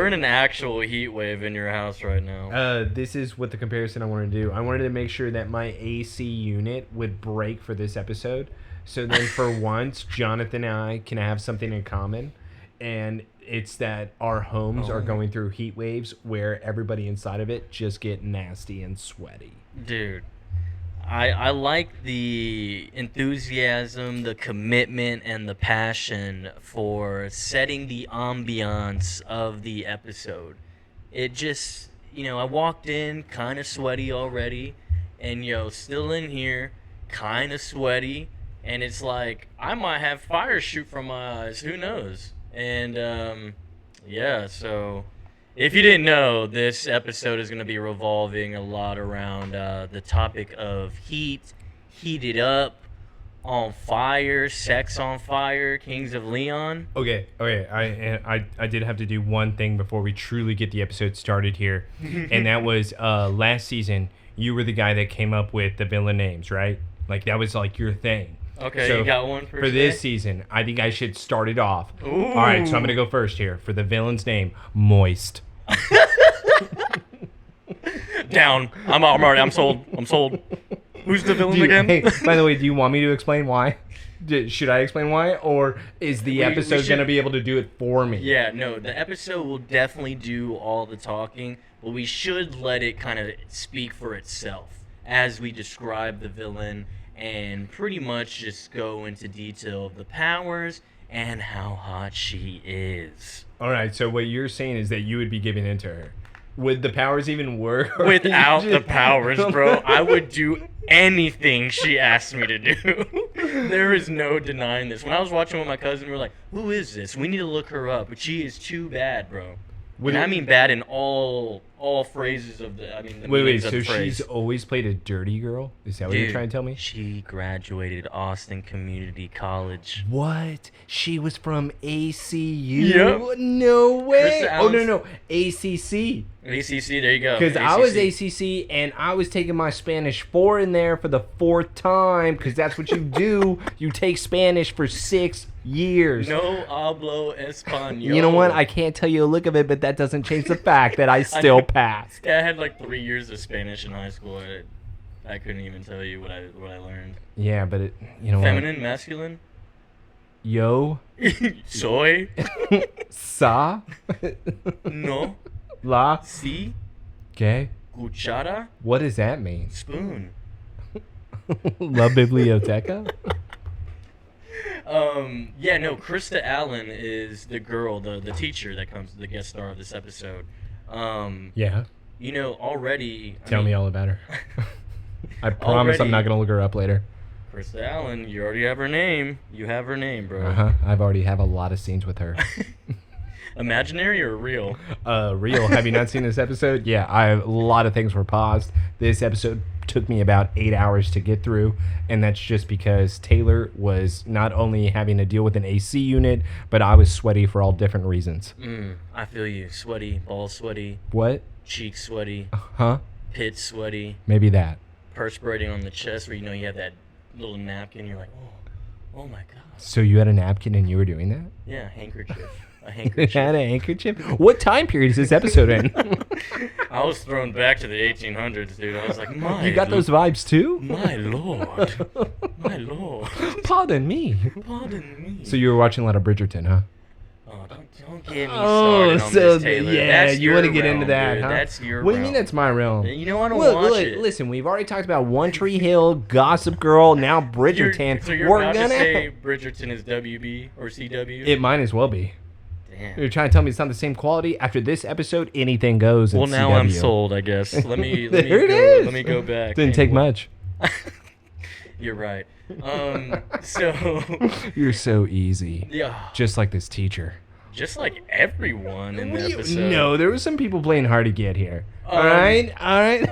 in an actual heat wave in your house right now. This is what the comparison I wanted to do. I wanted to make sure that my AC unit would break for this episode. So then for once, Jonathan and I can have something in common. And it's that our homes are going through heat waves where everybody inside of it just get nasty and sweaty. Dude, I like the enthusiasm, the commitment, and the passion for setting the ambiance of the episode. It just, I walked in kind of sweaty already, and still in here, kind of sweaty, and it's like, I might have fire shoot from my eyes, who knows? And, so if you didn't know, this episode is going to be revolving a lot around the topic of heated up, on fire, sex on fire, Kings of Leon. Okay. I did have to do one thing before we truly get the episode started here, and that was last season. You were the guy that came up with the villain names, right? Like that was like your thing. Okay, so you got one for this season. I think I should start it off. Ooh. All right, so I'm gonna go first here for the villain's name, Moist. Down. I'm sold. Who's the villain again? Hey, by the way, do you want me to explain why? Should I explain why, or is the episode gonna be able to do it for me? Yeah, no, the episode will definitely do all the talking, but we should let it kind of speak for itself as we describe the villain and pretty much just go into detail of the powers and how hot she is. All right, so what you're saying is that you would be giving in to her. Would the powers even work? Without the powers, bro, I would do anything she asked me to do. There is no denying this. When I was watching with my cousin, we were like, who is this? We need to look her up. But she is too bad, bro. I mean bad in all phrases of the. Wait. So she's always played a dirty girl? Is that what you're trying to tell me? She graduated Austin Community College. What? She was from ACU? Yep. No way. Oh no, ACC. ACC. There you go. Because I was ACC and I was taking my Spanish 4 in there for the 4th time. Because that's what you do. You take Spanish for 6 years. No hablo español. You know what? I can't tell you a look of it, but that doesn't change the fact that I still passed. Yeah, I had like 3 years of Spanish in high school. I couldn't even tell you what I learned. Yeah, but you know Feminine, what? masculine? Yo. Soy. Sa. No. La. Si. Okay. Cuchara. What does that mean? Spoon. La Biblioteca? Yeah, no, Krista Allen is the girl, the teacher that comes the guest star of this episode. Yeah. Already... Tell me all about her. I promise I'm not going to look her up later. Krista Allen, you already have her name. You have her name, bro. Uh-huh. I've already have a lot of scenes with her. Imaginary or real? Real. Have you not seen this episode? Yeah, a lot of things were paused. This episode took me about 8 hours to get through, and that's just because Taylor was not only having to deal with an AC unit, but I was sweaty for all different reasons. I feel you. Sweaty, balls sweaty. What? Cheeks sweaty. Huh? Pits sweaty. Maybe that. Perspirating on the chest where you have that little napkin. You're like, oh my God. So you had a napkin and you were doing that? Yeah, handkerchief. A You handkerchief. had a handkerchief? What time period is this episode in? I was thrown back to the 1800s, dude. I was like, You got those vibes too? My lord. My lord. Pardon me. Pardon me. So you were watching a lot of Bridgerton, huh? Oh, don't get me started on this, Taylor. Yeah, That's you want to your get into realm, that, dude. huh? That's your What do you realm. mean that's my realm? I don't watch it. Listen, we've already talked about One Tree Hill, Gossip Girl, now Bridgerton. So you're We're about gonna to say Bridgerton is WB or CW? It might as well be. Damn. You're trying to tell me it's not the same quality? After this episode, anything goes. Well, in now CW. I'm sold, I guess. Let me There it is. Let me go back. Didn't take much. You're right. So You're so easy. yeah, Just like this teacher. just like everyone in the episode. No, there were some people playing hard to get here. All right.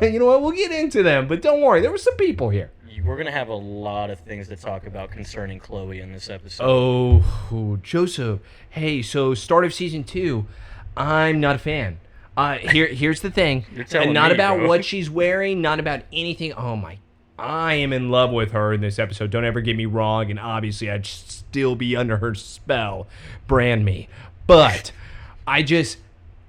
You know what? We'll get into them, but don't worry. There were some people here. We're gonna have a lot of things to talk about concerning Chloe in this episode. Oh, Joseph. Hey, so start of season 2, I'm not a fan. Here's the thing. You're telling and not me, about bro. what she's wearing, not about anything. Oh my, I am in love with her in this episode. Don't ever get me wrong, and obviously I'd still be under her spell. Brand me. But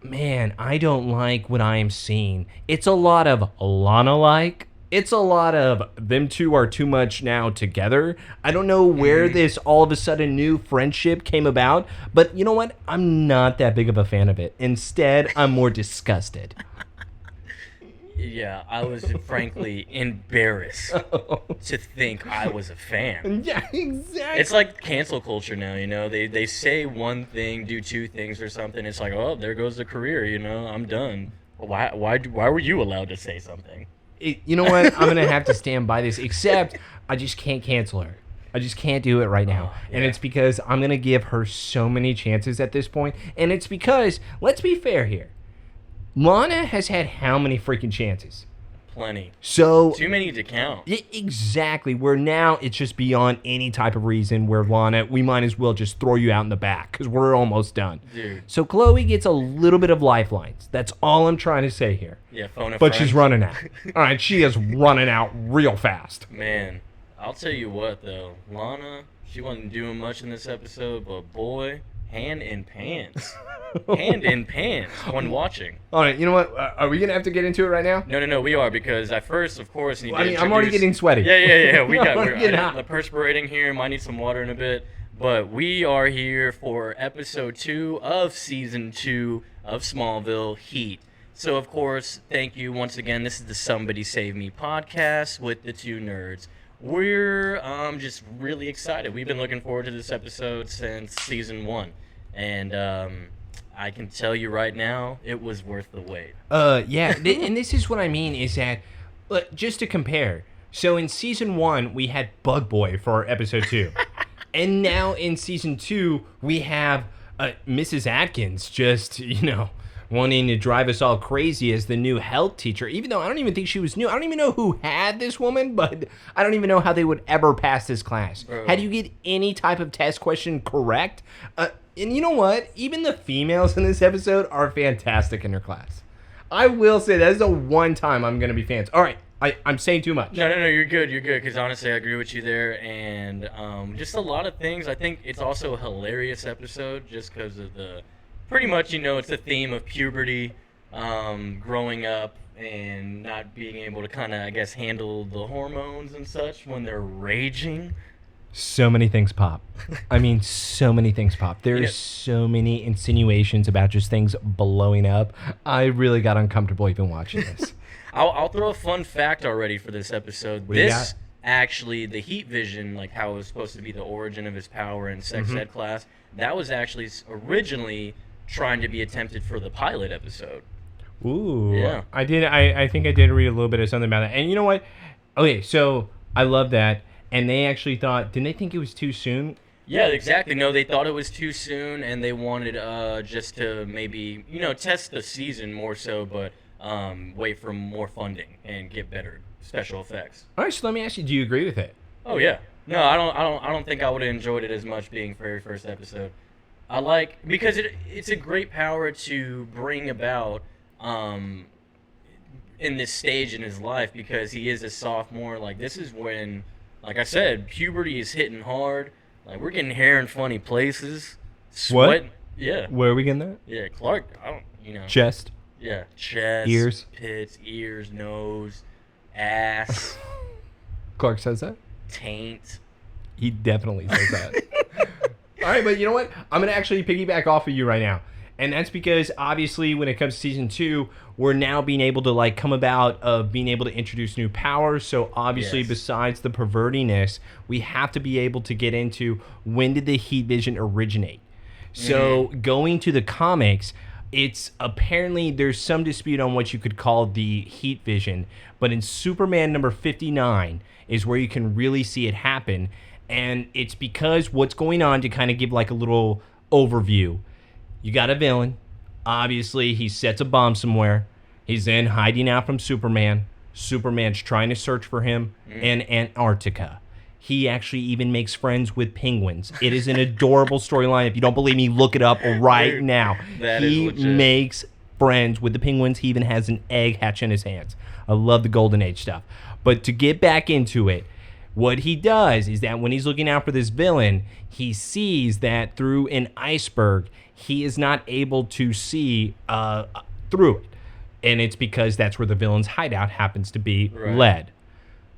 Man, I don't like what I am seeing. It's a lot of Lana-like. It's a lot of them two are too much now together. I don't know where this all of a sudden new friendship came about, but you know what? I'm not that big of a fan of it. Instead, I'm more disgusted. Yeah, I was frankly embarrassed to think I was a fan. Yeah, exactly. It's like cancel culture now, you know. They say one thing, do two things or something. It's like, oh, there goes the career, you know. I'm done. Why were you allowed to say something? You know what? I'm gonna have to stand by this. Except I just can't cancel her. I just can't do it right now. Yeah. And it's because I'm gonna give her so many chances at this point. And it's because, let's be fair here, Lana has had how many freaking chances? Plenty. So Too many to count. exactly. Where now it's just beyond any type of reason. Where Lana, we might as well just throw you out in the back because we're almost done. Dude. So Chloe gets a little bit of lifelines. That's all I'm trying to say here. Yeah, phone a But friend. she's running out. All right, she is running out real fast. Man, I'll tell you what though, Lana, she wasn't doing much in this episode, but boy, hand in pants. Hand in pants when watching. All right, you know what? Are we gonna have to get into it right now? No, we are, because I first, of course, need to I'm already getting sweaty. Yeah. We got I'm getting hot. we're perspirating here. Might need some water in a bit, but we are here for episode 2 of season 2 of Smallville Heat. So, of course, thank you once again. This is the Somebody Save Me podcast with the two nerds. We're just really excited. We've been looking forward to this episode since season 1, and I can tell you right now, it was worth the wait. Yeah, and this is what I mean is that, just to compare, so in season 1, we had Bug Boy for episode 2. And now in season 2, we have Mrs. Atkins just, wanting to drive us all crazy as the new health teacher, even though I don't even think she was new. I don't even know who had this woman, but I don't even know how they would ever pass this class. How do you get any type of test question correct? And you know what? Even the females in this episode are fantastic in their class. I will say that is the one time I'm going to be fans. All right, I'm saying too much. No, you're good, because honestly, I agree with you there, and just a lot of things. I think it's also a hilarious episode just because of pretty much, it's the theme of puberty, growing up, and not being able to kind of, I guess, handle the hormones and such when they're raging. So many things pop. I mean, so many things pop. There's so many insinuations about just things blowing up. I really got uncomfortable even watching this. I'll throw a fun fact already for this episode. This actually, the heat vision, like how it was supposed to be the origin of his power in sex ed class, that was actually originally trying to be attempted for the pilot episode. Ooh. Yeah. I did. I think I did read a little bit of something about that. And you know what? Okay, so I love that. And they actually thought, didn't they think it was too soon? Yeah, exactly. No, they thought it was too soon, and they wanted just to maybe, test the season more so, but wait for more funding and get better special effects. All right, so let me ask you, do you agree with it? Oh yeah. No, I don't think I would have enjoyed it as much being very first episode. Because it's a great power to bring about in this stage in his life, because he is a sophomore. Like, this is when, like I said, puberty is hitting hard. Like, we're getting hair in funny places. Sweat. What? Yeah. Where are we getting that? Yeah, Clark, Chest. Yeah, chest. Ears. Pits, ears, nose, ass, Clark says that? taint. He definitely says that. All right, but you know what? I'm going to actually piggyback off of you right now. And that's because, obviously, when it comes to season 2, we're now being able to, come about of being able to introduce new powers. So, obviously, besides the pervertiness, we have to be able to get into when did the heat vision originate. So, going to the comics, it's apparently there's some dispute on what you could call the heat vision. But in Superman number 59 is where you can really see it happen. And it's because what's going on, to kind of give a little overview. You got a villain. Obviously, he sets a bomb somewhere. He's then hiding out from Superman. Superman's trying to search for him in Antarctica. He actually even makes friends with penguins. It is an adorable storyline. If you don't believe me, look it up right now. He makes friends with the penguins. He even has an egg hatch in his hands. I love the Golden Age stuff. But to get back into it, what he does is that when he's looking out for this villain, he sees that through an iceberg, he is not able to see through it. And it's because that's where the villain's hideout happens to be lead.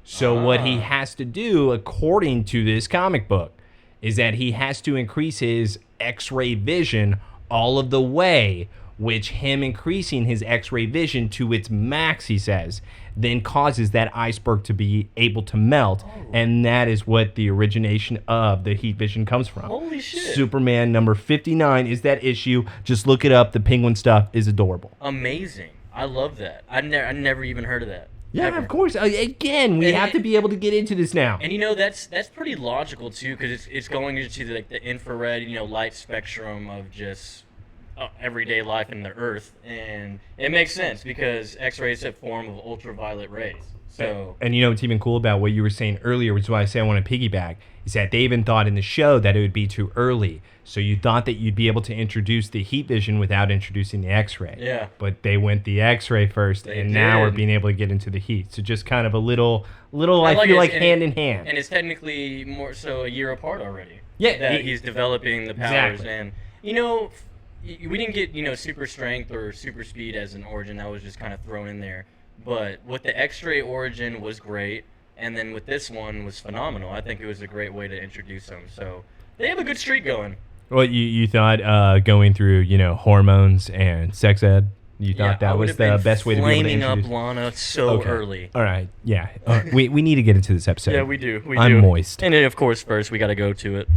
So what he has to do, according to this comic book, is that he has to increase his X-ray vision all of the way, which him increasing his X-ray vision to its max, he says, then causes that iceberg to be able to melt, and that is what the origination of the heat vision comes from. Holy shit. Superman number 59 is that issue. Just look it up. The Penguin stuff is adorable. Amazing. I love that. I never even heard of that. Yeah, Ever. of course. Again, we have to be able to get into this now. And that's pretty logical too, because it's going into the infrared, light spectrum of just everyday life in the Earth, and it makes sense because X-rays are a form of ultraviolet rays. So, and what's even cool about what you were saying earlier, which is why I say I want to piggyback, is that they even thought in the show that it would be too early. So you thought that you'd be able to introduce the heat vision without introducing the X-ray. Yeah. But they went the X-ray first, now we're being able to get into the heat. So just kind of a little I feel like hand in hand. And it's technically more so a year apart already. Yeah. That he's developing the powers. Exactly. And, we didn't get, super strength or super speed as an origin. That was just kind of thrown in there. But with the X-ray origin was great, and then with this one was phenomenal. I think it was a great way to introduce them. So they have a good streak going. Well, you thought going through, hormones and sex ed, you thought that was the best way to be able to introduce? Flaming up Lana so early. All right, yeah. We need to get into this episode. Yeah, we do. I'm moist. And then, of course, first we got to go to it.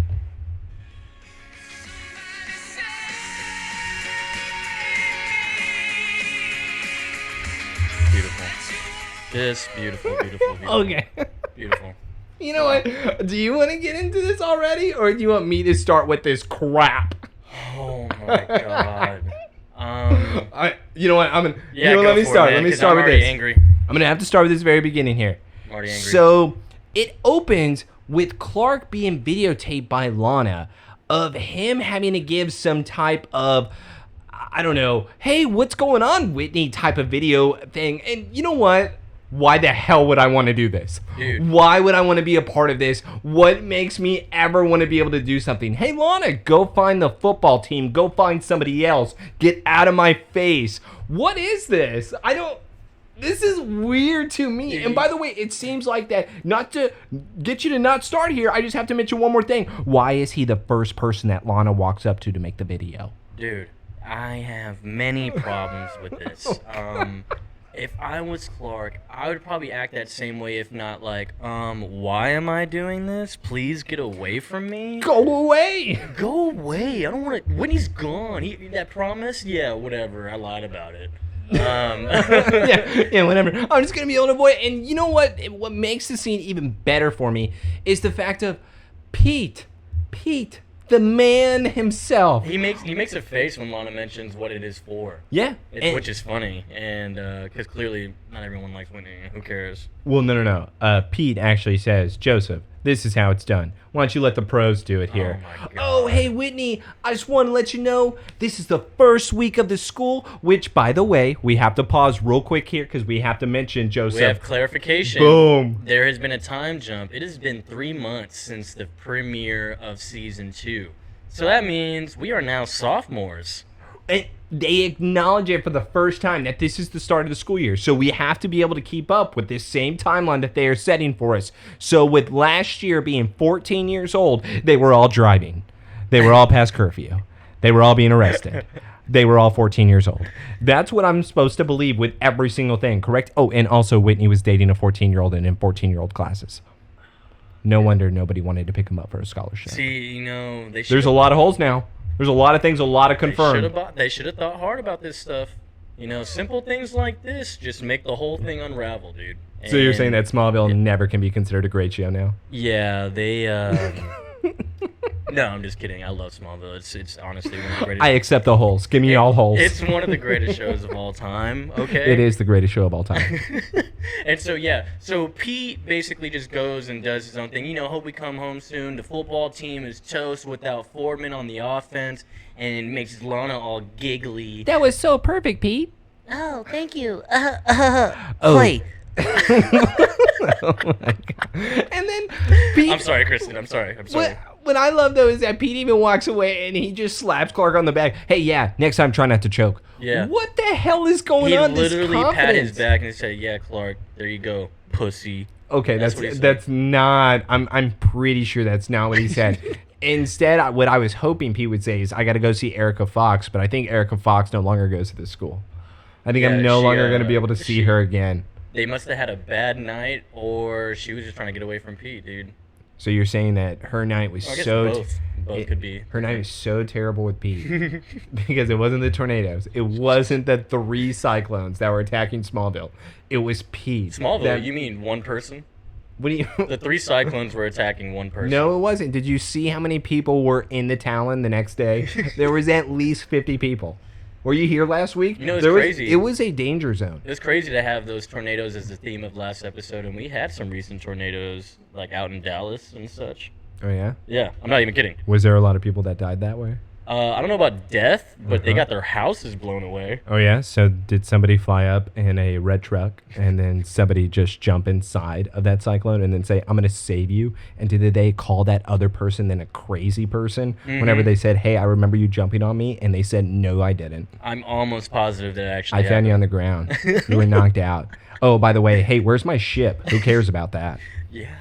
Beautiful. Just beautiful. Okay. Beautiful. You know what? Do you want to get into this already, or do you want me to start with this crap? Oh my god. You know what? Let me start. Let me start with this. Angry. I'm gonna have to start with this very beginning here. I'm already angry. So it opens with Clark being videotaped by Lana of him having to give some type of, I don't know, hey, what's going on, Whitney type of video thing. And you know what? Why the hell would I want to do this? Dude. Why would I want to be a part of this? What makes me ever want to be able to do something? Hey, Lana, go find the football team. Go find somebody else. Get out of my face. What is this? This is weird to me. Dude. And by the way, it seems like that, not to get you to not start here, I just have to mention one more thing. Why is he the first person that Lana walks up to make the video? Dude, I have many problems with this. If I was Clark, I would probably act that same way, if not like, why am I doing this? Please get away from me. Go away. Go away. I don't want to. When he's gone, that promise? Yeah, whatever. I lied about it. Yeah, whatever. I'm just going to be able to avoid it. And you know what? What makes the scene even better for me is the fact of Pete, the man himself. He makes a face when Lana mentions what it is for. Yeah. Which is funny. And because clearly not everyone likes Whitney. Who cares? Well, no. Pete actually says, Joseph, this is how it's done. Why don't you let the pros do it here? Oh, my God. Oh, hey, Whitney, I just want to let you know this is the first week of the school, which, by the way, we have to pause real quick here because we have to mention, Joseph. We have clarification. Boom. There has been a time jump. It has been 3 months since the premiere of Season 2. So that means we are now sophomores. And they acknowledge it for the first time that this is the start of the school year. So we have to be able to keep up with this same timeline that they are setting for us. So with last year being 14 years old, they were all driving. They were all past curfew. They were all being arrested. They were all 14 years old. That's what I'm supposed to believe with every single thing, correct? Oh, and also Whitney was dating a 14-year-old and in 14-year-old classes. No wonder nobody wanted to pick him up for a scholarship. See, there's a lot of holes now. There's a lot of things, a lot of confirmed. They should have thought hard about this stuff. Simple things like this just make the whole thing unravel, dude. So you're saying that Smallville never can be considered a great show now? Yeah, they... No, I'm just kidding. I love Smallville. It's honestly one of the greatest... I accept the holes. Give me all holes. It's one of the greatest shows of all time, okay? It is the greatest show of all time. And so, yeah. So Pete basically just goes and does his own thing. Hope we come home soon. The football team is toast without Foreman on the offense, and makes Lana all giggly. That was so perfect, Pete. Oh, thank you. Play. Oh my God. And then Pete, I'm sorry, Kristen. I'm sorry. what I love, though, is that Pete even walks away and he just slaps Clark on the back. Hey, yeah, next time try not to choke. Yeah. What the hell is going on? He literally pat his back and said, yeah, Clark, there you go, pussy. Okay, that's not... I'm pretty sure that's not what he said. Instead, what I was hoping Pete would say is, I got to go see Erica Fox, but I think Erica Fox no longer goes to this school. I think I'm no longer going to be able to see her again. They must have had a bad night, or she was just trying to get away from Pete, dude. So you're saying that her night was both could be. Her night was so terrible with Pete because it wasn't the tornadoes. It wasn't the 3 cyclones that were attacking Smallville. It was Pete. Smallville? You mean one person? What do you? The 3 cyclones were attacking one person. No, it wasn't. Did you see how many people were in the Talon the next day? There was at least 50 people. Were you here last week? You know, it's crazy. It was a danger zone. It was crazy to have those tornadoes as the theme of last episode, and we had some recent tornadoes, like out in Dallas and such. Oh, yeah? Yeah, I'm not even kidding. Was there a lot of people that died that way? I don't know about death, but they got their houses blown away. Oh, yeah? So did somebody fly up in a red truck and then somebody just jump inside of that cyclone and then say, I'm going to save you? And did they call that other person then a crazy person whenever they said, hey, I remember you jumping on me? And they said, no, I didn't. I'm almost positive that actually I found you on the ground. You were knocked out. Oh, by the way, hey, where's my ship? Who cares about that? Yeah.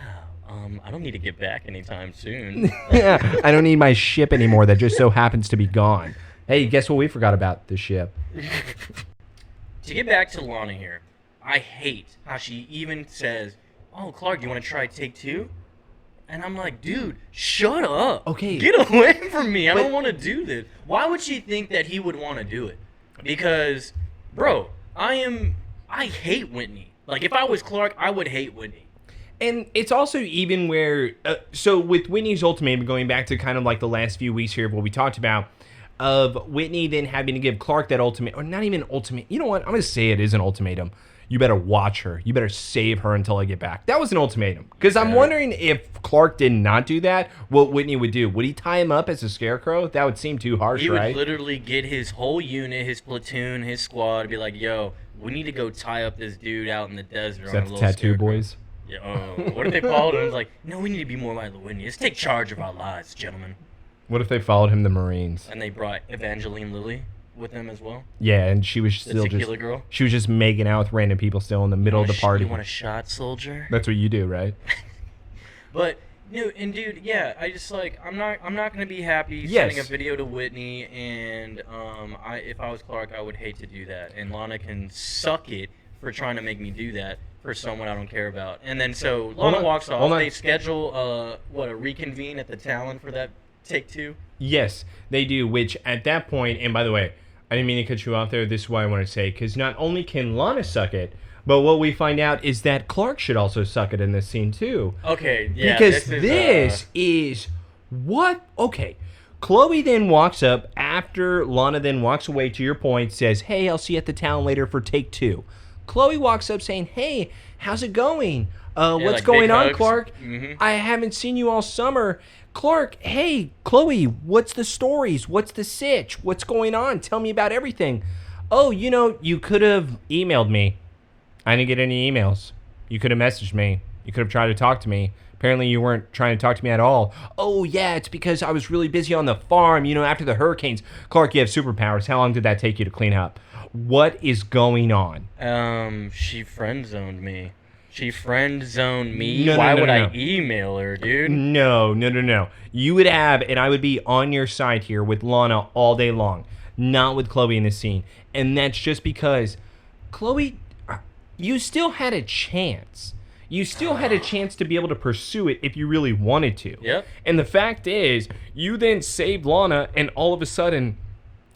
I don't need to get back anytime soon. Yeah, I don't need my ship anymore that just so happens to be gone. Hey, guess what we forgot about the ship? To get back to Lana here, I hate how she even says, oh, Clark, you want to try take 2? And I'm like, dude, shut up. Okay. Get away from me. I don't want to do this. Why would she think that he would want to do it? Because, bro, I hate Whitney. Like, if I was Clark, I would hate Whitney. And it's also even where, so with Whitney's ultimatum, going back to kind of like the last few weeks here of what we talked about, of Whitney then having to give Clark that ultimate, or not even ultimate, you know what, I'm going to say it is an ultimatum. You better watch her. You better save her until I get back. That was an ultimatum. Because I'm wondering if Clark did not do that, what Whitney would do. Would he tie him up as a scarecrow? That would seem too harsh, right? He would literally get his whole unit, his platoon, his squad, be like, yo, we need to go tie up this dude out in the desert. Is that the Tattoo Boys? Yeah, what if they followed him? Like, no, we need to be more like Whitney. Let's take charge of our lives, gentlemen. What if they followed him, the Marines? And they brought Evangeline Lilly with them as well. Yeah, and she was still just girl. She was just making out with random people still in the middle of the party. You want a shot, soldier? That's what you do, right? But no, and dude, yeah, I just like I'm not gonna be happy sending a video to Whitney, and if I was Clark, I would hate to do that, and Lana can suck it for trying to make me do that for someone I don't care about. And then so Lana walks off. They schedule a reconvene at the Talon for that take 2. Yes, they do. Which at that point, and by the way, I didn't mean to cut you off there. This is what I want to say, because not only can Lana suck it, but what we find out is that Clark should also suck it in this scene too. Okay, yeah. Because this is what? Okay. Chloe then walks up after Lana then walks away, to your point, says, hey, I'll see you at the town later for take 2. Chloe walks up saying, hey, how's it going? What's like going on, hugs. Clark? I haven't seen you all summer. Clark, hey, Chloe, what's the stories? What's the sitch? What's going on? Tell me about everything. Oh, you could have emailed me. I didn't get any emails. You could have messaged me. You could have tried to talk to me. Apparently you weren't trying to talk to me at all. Oh, yeah, it's because I was really busy on the farm, after the hurricanes. Clark, you have superpowers. How long did that take you to clean up? What is going on? She friend-zoned me. Why would I email her, dude? No. You would have, and I would be on your side here with Lana all day long, not with Chloe in this scene. And that's just because, Chloe, you still had a chance. You still had a chance to be able to pursue it if you really wanted to. Yep. And the fact is, you then saved Lana, and all of a sudden,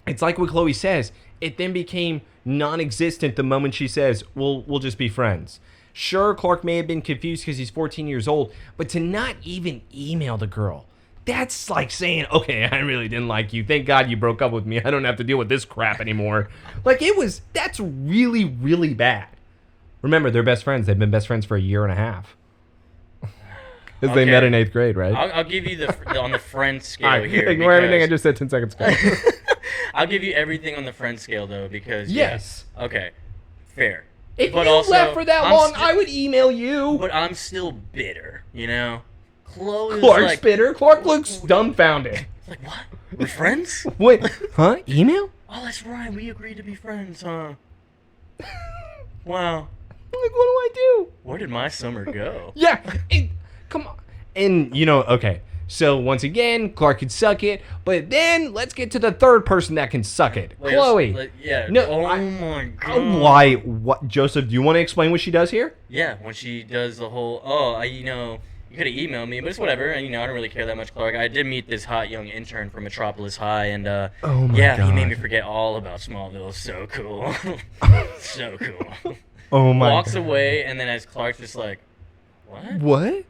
it's like what Chloe says. It then became non-existent the moment she says, we'll just be friends. Sure, Clark may have been confused because he's 14 years old, but to not even email the girl, that's like saying, okay, I really didn't like you. Thank God you broke up with me. I don't have to deal with this crap anymore. That's really, really bad. Remember, they're best friends. They've been best friends for a year and a half. Because they met in 8th grade, right? I'll give you on the friend scale here. Ignore everything I just said 10 seconds ago. I'll give you everything on the friend scale, though, because... Yes. Yeah, okay, fair. If you left for that long, I would email you. But I'm still bitter, Chloe Clark's like, bitter. Clark looks dumbfounded. like, what? We're friends? Wait, huh? Email? Oh, that's right. We agreed to be friends, huh? Wow. Like, what do I do? Where did my summer go? Yeah, come on. And, okay. So, once again, Clark can suck it. But then, let's get to the third person that can suck it. Wait, Chloe. Yeah. No, my God. Why? What? Joseph, do you want to explain what she does here? Yeah, when she does the whole, you could have emailed me, but it's whatever. And, I don't really care that much, Clark. I did meet this hot young intern from Metropolis High, and Oh my yeah, God. he made me forget all about Smallville. So cool. So cool. Oh my Walks God. away, and then as Clark's just like, what? What?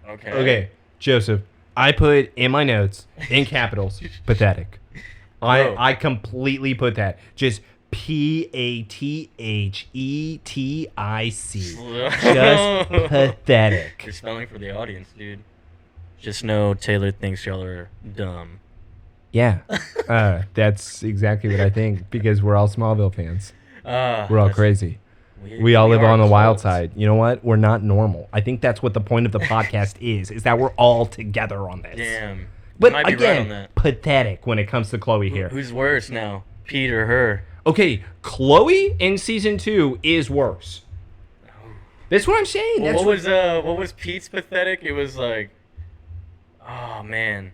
Okay, Joseph, I put in my notes, in capitals, pathetic. Bro. I completely put that. Just PATHETIC. Just pathetic. You're spelling for the audience, dude. Just know Taylor thinks y'all are dumb. Yeah, that's exactly what I think because we're all Smallville fans. We're all crazy. We all live on the wild side. You know what? We're not normal. I think that's what the point of the podcast is that we're all together on this. Damn. But might be again, right on that. pathetic when it comes to Chloe here. Who's worse now, Pete or her? Okay, Chloe in season 2 is worse. That's what I'm saying. Well, what was Pete's pathetic? It was like, oh man,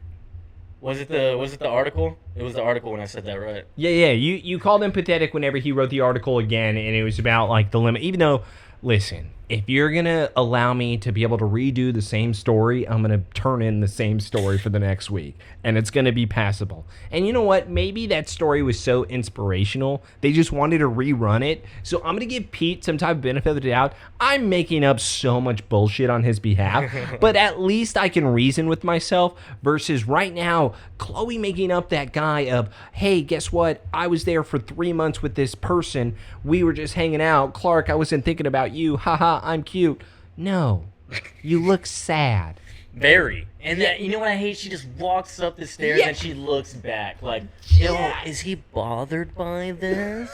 was it the article? It was the article when I said that, right? Yeah. You called him pathetic whenever he wrote the article again, and it was about like the limit. Even though, listen, if you're gonna allow me to be able to redo the same story, I'm gonna turn in the same story for the next week, and it's gonna be passable. And you know what? Maybe that story was so inspirational they just wanted to rerun it. So I'm gonna give Pete some type of benefit of the doubt. I'm making up so much bullshit on his behalf, but at least I can reason with myself. Versus right now, Chloe making up that guy of, hey, guess what? I was there for 3 months with this person. We were just hanging out. Clark, I wasn't thinking about you. Haha, I'm cute. No, you look sad. Very. And that, you know what I hate? She just walks up the stairs and she looks back like, yo, is he bothered by this?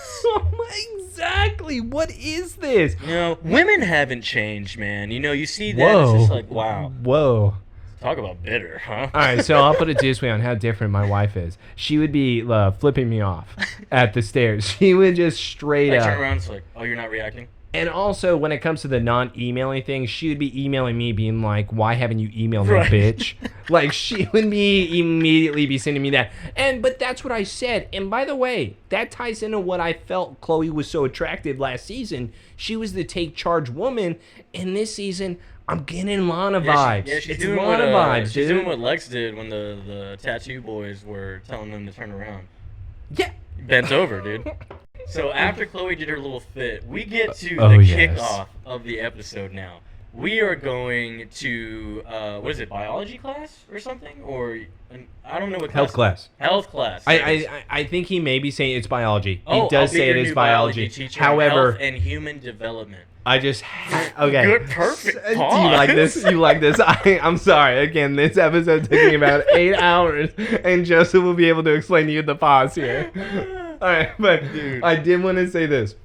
Exactly. What is this? Women haven't changed, man. You see that, it's just like, wow. Whoa. Talk about bitter, huh? All right, so I'll put it this way on how different my wife is. She would be flipping me off at the stairs. She would just straight up. Turn around, it's like, oh, you're not reacting? And also, when it comes to the non-emailing thing, she would be emailing me being like, why haven't you emailed me, bitch? Like, she would immediately be sending me that. But that's what I said. And by the way, that ties into what I felt Chloe was so attractive last season. She was the take charge woman. In this season, I'm getting Lana vibes. Yeah, she's it's doing Lana vibes, she's dude. doing what Lex did when the tattoo boys were telling them to turn around. Yeah. Bent over, dude. So after Chloe did her little fit, we get to the kickoff of the episode now. We are going to, what is it, biology class or something? Or, I don't know what class. Health class. I think he may be saying it's biology. Oh, he does say it is biology. Teacher, however, health and human development. Okay. Good, perfect pause. Do you like this? You like this? I'm sorry. Again, this episode took me about 8 hours, and Joseph will be able to explain to you the pause here. All right, but dude. I did want to say this.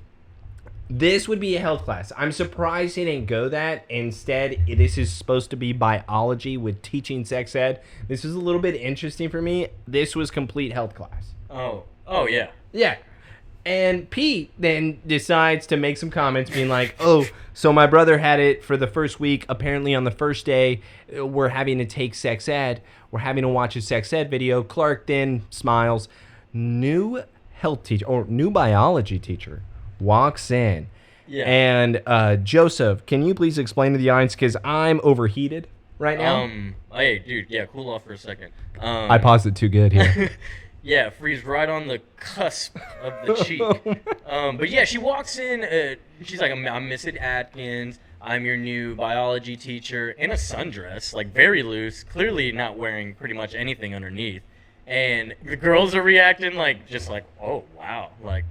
This would be a health class. I'm surprised he didn't go that. Instead, this is supposed to be biology with teaching sex ed. This was a little bit interesting for me. This was complete health class. Oh, yeah. Yeah. And Pete then decides to make some comments being like, oh, so my brother had it for the first week. Apparently on the first day, we're having to take sex ed. We're having to watch a sex ed video. Clark then smiles. New health teacher or new biology teacher walks in. Yeah. And Joseph, can you please explain to the audience, because I'm overheated right now. Hey, dude, yeah, cool off for a second. I paused it too good here. Yeah, freeze right on the cusp of the cheek. But yeah, she walks in. She's like, I'm Mrs. Atkins. I'm your new biology teacher, in a sundress, like very loose, clearly not wearing pretty much anything underneath. And the girls are reacting like, just like, oh, wow, like,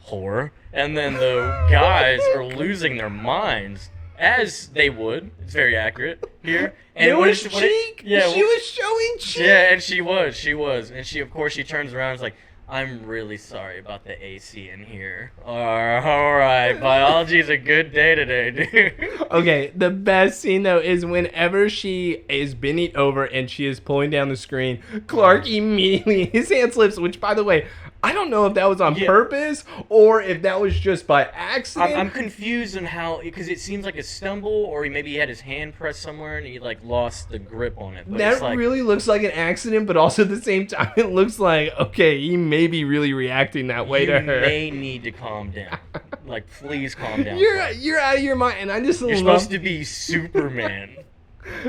whore. And then the guys are losing their minds, as they would. It's very accurate here. And it was cheek. Yeah, she was showing cheek. Yeah, and she was. And she, of course, she turns around and is like, I'm really sorry about the AC in here. Alright, biology's a good day today, dude. Okay, the best scene though is whenever she is bending over and she is pulling down the screen, Clark immediately, his hand slips, which by the way, I don't know if that was on purpose or if that was just by accident. I'm confused on how, because it seems like a stumble, or maybe he had his hand pressed somewhere and he like lost the grip on it. But That it's like, really looks like an accident, but also at the same time, it looks like, okay, he may be really reacting that way to her. You may need to calm down. Like, please calm down. You're out of your mind, and I just You're supposed to be Superman.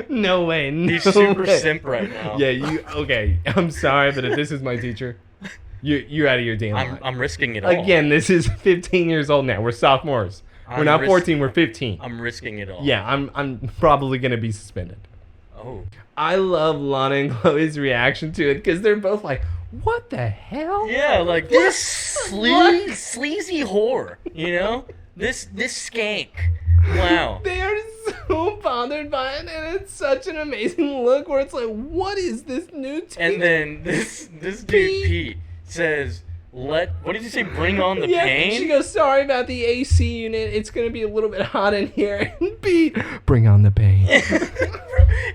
No way. No He's super way. simp right now. Yeah, okay. I'm sorry, but if this is my teacher, you're out of your damn mind. I'm risking it all. Again, this is 15 years old now. We're sophomores. We're not 14. We're 15. I'm risking it all. Yeah, I'm probably gonna be suspended. Oh. I love Lana and Chloe's reaction to it because they're both like, "What the hell?" Yeah, like this sleazy whore. You know, this skank. Wow. They are so bothered by it, and it's such an amazing look where it's like, "What is this new?" And then this dude Pete says, what did you say? Bring on the pain? She goes, "Sorry about the AC unit. It's going to be a little bit hot in here." And Pete, "Bring on the pain."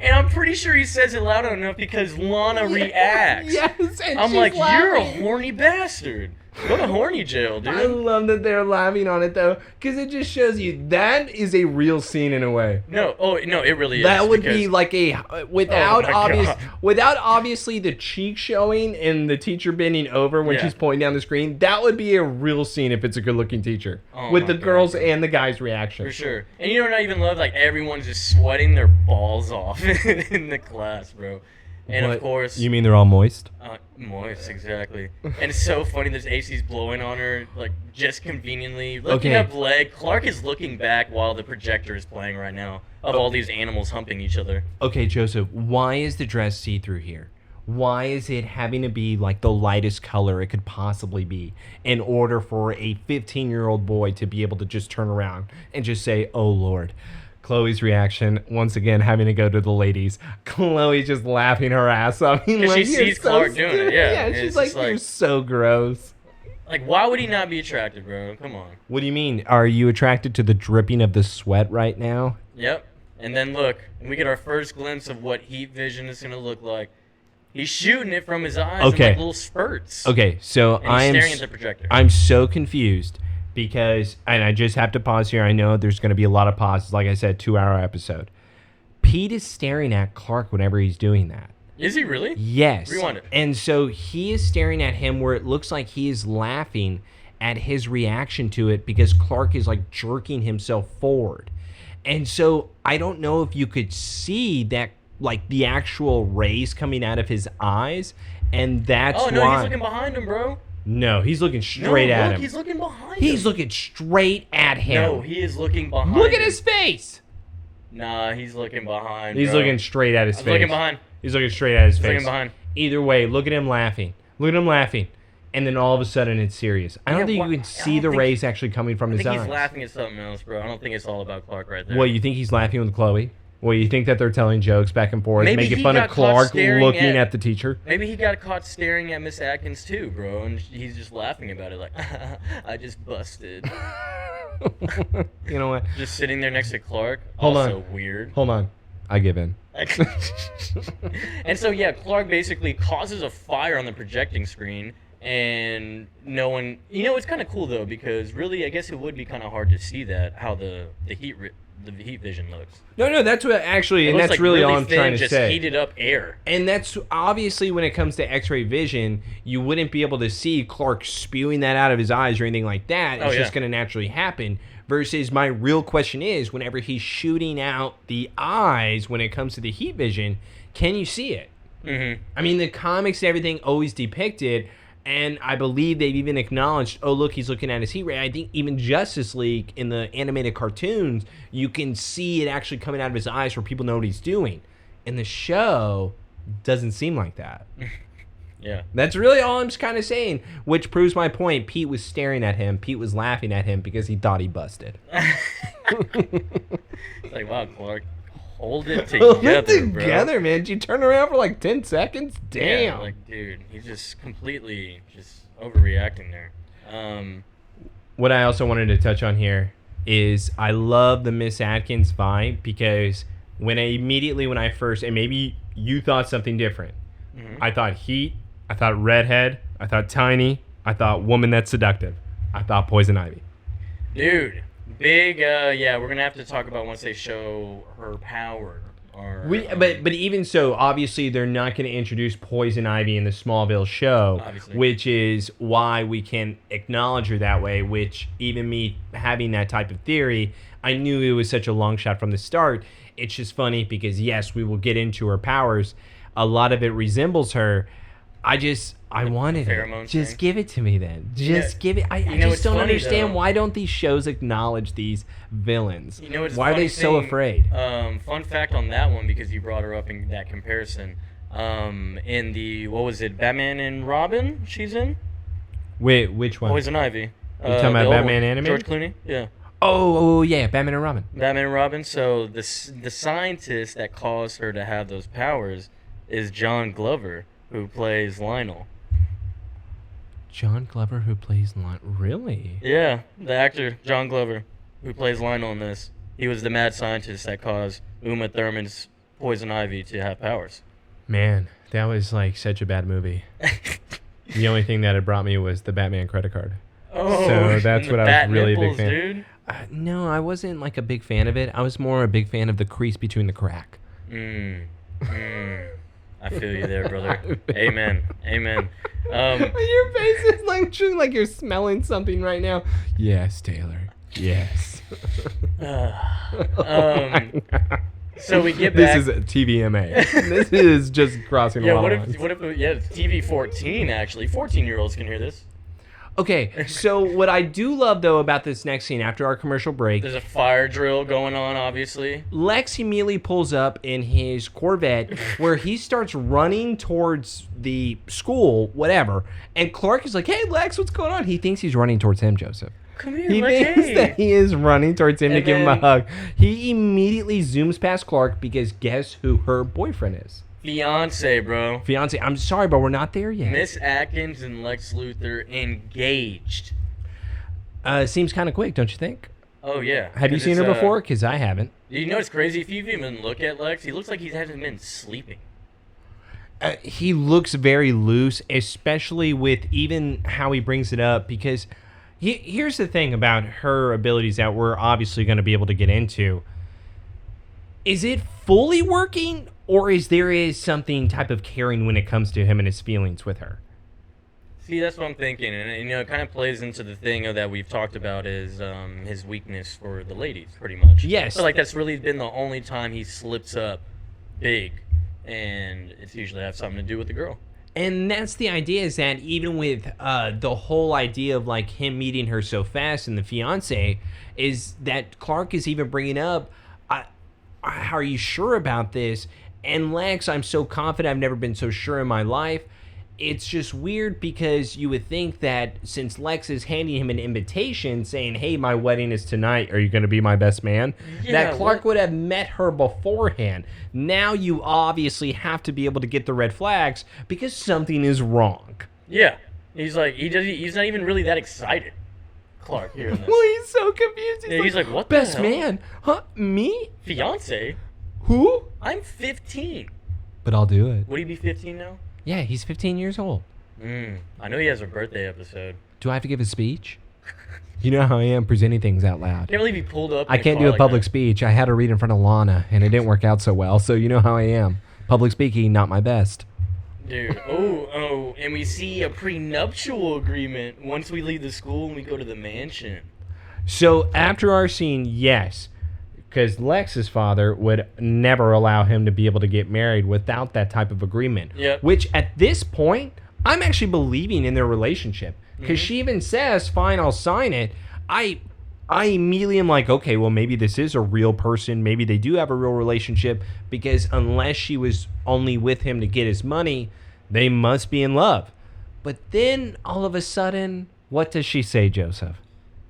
And I'm pretty sure he says it loud enough because Lana reacts. Yes, and I'm she's like, laughing. you're a horny bastard. Go to horny jail, dude. I love that they're laughing on it, though, because it just shows you that is a real scene in a way. No, it really is. That would be like a without obviously the cheek showing and the teacher bending over when she's pointing down the screen. That would be a real scene if it's a good-looking teacher with the girls and the guys' reaction. For sure. And you know what I even love? Like everyone's just sweating their balls off in the class, bro. And of course, you mean they're all moist? Moist, exactly. And it's so funny. There's AC's blowing on her, like just conveniently looking up leg. Clark is looking back while the projector is playing right now of all these animals humping each other. Okay, Joseph, why is the dress see-through here? Why is it having to be like the lightest color it could possibly be in order for a 15-year-old boy to be able to just turn around and just say, "Oh Lord"? Chloe's reaction, once again, having to go to the ladies. Chloe just laughing her ass off. I mean, like, she sees Clark doing it, yeah. Yeah, she's like, "You're so gross." Like, why would he not be attracted, bro? Come on. What do you mean? Are you attracted to the dripping of the sweat right now? Yep. And then look, we get our first glimpse of what heat vision is going to look like. He's shooting it from his eyes in like little spurts. Okay, so and he's staring at the projector. I'm so confused. Because, and I just have to pause here. I know there's going to be a lot of pauses. Like I said, 2-hour episode. Pete is staring at Clark whenever he's doing that. Is he really? Yes. Rewind it. And so he is staring at him where it looks like he is laughing at his reaction to it because Clark is like jerking himself forward. And so I don't know if you could see that, like the actual rays coming out of his eyes. And that's why. Oh, no, he's looking behind him, bro. No, he's looking straight at him. He's looking behind him. He's looking straight at him. No, he is looking behind Look at his face. Nah, he's looking behind. He's looking straight at his face. Looking behind. He's looking straight at his face. Looking behind. Either way, look at him laughing. Look at him laughing. And then all of a sudden it's serious. I don't think you can see the rays actually coming from his eyes. I think he's laughing at something else, bro. I don't think it's all about Clark right there. Well, you think he's laughing with Chloe? Well, you think that they're telling jokes back and forth, making fun of Clark looking at the teacher? Maybe he got caught staring at Miss Atkins too, bro, and he's just laughing about it like, I just busted. You know what? Just sitting there next to Clark. Hold also weird. Hold on. I give in. And so, yeah, Clark basically causes a fire on the projecting screen, and no one... You know, it's kind of cool, though, because really, I guess it would be kind of hard to see that, how the heat vision looks. No, that's what actually, and that's like really all I'm trying to just say. Heated up air. And that's obviously when it comes to X-ray vision, you wouldn't be able to see Clark spewing that out of his eyes or anything like that. It's just going to naturally happen. Versus my real question is, whenever he's shooting out the eyes, when it comes to the heat vision, can you see it? Mm-hmm. I mean, the comics and everything always depict it. And I believe they've even acknowledged, oh, look, he's looking at his heat ray. I think even Justice League in the animated cartoons, you can see it actually coming out of his eyes where people know what he's doing. In the show, doesn't seem like that. Yeah. That's really all I'm kind of saying, which proves my point. Pete was staring at him. Pete was laughing at him because he thought he busted. It's like, wow, Clark. Hold it together, man. Did you turn around for like 10 seconds? Damn. Yeah, like, dude, he's just completely just overreacting there. What I also wanted to touch on here is I love the Miss Atkins vibe because when I first, and maybe you thought something different. I thought Heat, I thought Redhead, I thought Tiny, I thought Woman That's Seductive, I thought Poison Ivy. Dude, big, yeah, we're going to have to talk about once they show her power. But even so, obviously they're not going to introduce Poison Ivy in the Smallville show, obviously. Which is why we can acknowledge her that way, which even me having that type of theory, I knew it was such a long shot from the start. It's just funny because, yes, we will get into her powers. A lot of it resembles her. I wanted it. Just give it to me then. Just give it. I just don't understand why don't these shows acknowledge these villains? Why are they so afraid? Fun fact on that one, because you brought her up in that comparison. In the, what was it, Batman and Robin she's in? Wait, which one? Poison Ivy. You talking about Batman anime? George Clooney? Yeah. Oh, yeah, Batman and Robin. Batman and Robin. So the scientist that caused her to have those powers is John Glover, who plays Lionel. John Glover, who plays Lionel? Really? Yeah, the actor John Glover, who plays Lionel in this. He was the mad scientist that caused Uma Thurman's Poison Ivy to have powers. Man, that was like such a bad movie. The only thing that had brought me was the Batman credit card. Oh, so that's what I was really nipples, a big fan. Dude. No, I wasn't like a big fan of it. I was more a big fan of the crease between the crack. I feel you there, brother. Amen. Amen. Your face is like you're smelling something right now. Yes, Taylor. Yes. So we get back. This is TVMA. This is just crossing the line. What if it's TV 14 actually? 14-year-olds can hear this. Okay, so what I do love, though, about this next scene after our commercial break... There's a fire drill going on, obviously. Lex immediately pulls up in his Corvette where he starts running towards the school, whatever, and Clark is like, hey, Lex, what's going on? He thinks he's running towards him, Joseph. Come here, he thinks that he is running towards him to give him a hug. He immediately zooms past Clark because guess who her boyfriend is? Fiancé, bro. Fiancé. I'm sorry, but we're not there yet. Miss Atkins and Lex Luthor engaged. Seems kind of quick, don't you think? Oh, yeah. Have you seen her before? Because I haven't. You know what's crazy? If you even look at Lex, he looks like he hasn't been sleeping. He looks very loose, especially with even how he brings it up, because here's the thing about her abilities that we're obviously going to be able to get into. Is it fully working, or is there something type of caring when it comes to him and his feelings with her? See, that's what I'm thinking, and it kind of plays into the thing that we've talked about is his weakness for the ladies, pretty much. Yes. So, that's really been the only time he slips up big, and it's usually have something to do with the girl. And that's the idea, is that even with the whole idea of him meeting her so fast and the fiance, is that Clark is even bringing up, are you sure about this? And Lex, I'm so confident, I've never been so sure in my life. It's just weird because you would think that since Lex is handing him an invitation saying, hey, my wedding is tonight, are you going to be my best man? That Clark would have met her beforehand. Now you obviously have to be able to get the red flags because something is wrong. Yeah. He's like, he's not even really that excited. Clark here in this. Well, he's so confused. He's like, what best the hell? Man? Huh? Me? Fiance? Who? I'm 15. But I'll do it. Would he be 15 now? Yeah, he's 15 years old. I know he has a birthday episode. Do I have to give a speech? You know how I am presenting things out loud. Can't believe he pulled up. I can't do a public speech. I had to read in front of Lana, and it didn't work out so well. So you know how I am. Public speaking, not my best. Dude, and we see a prenuptial agreement once we leave the school and we go to the mansion. So after our scene, yes, because Lex's father would never allow him to be able to get married without that type of agreement. Yep. Which at this point, I'm actually believing in their relationship. Because she even says, fine, I'll sign it. I immediately am like, okay, well, maybe this is a real person. Maybe they do have a real relationship. Because unless she was only with him to get his money, they must be in love. But then, all of a sudden, what does she say, Joseph?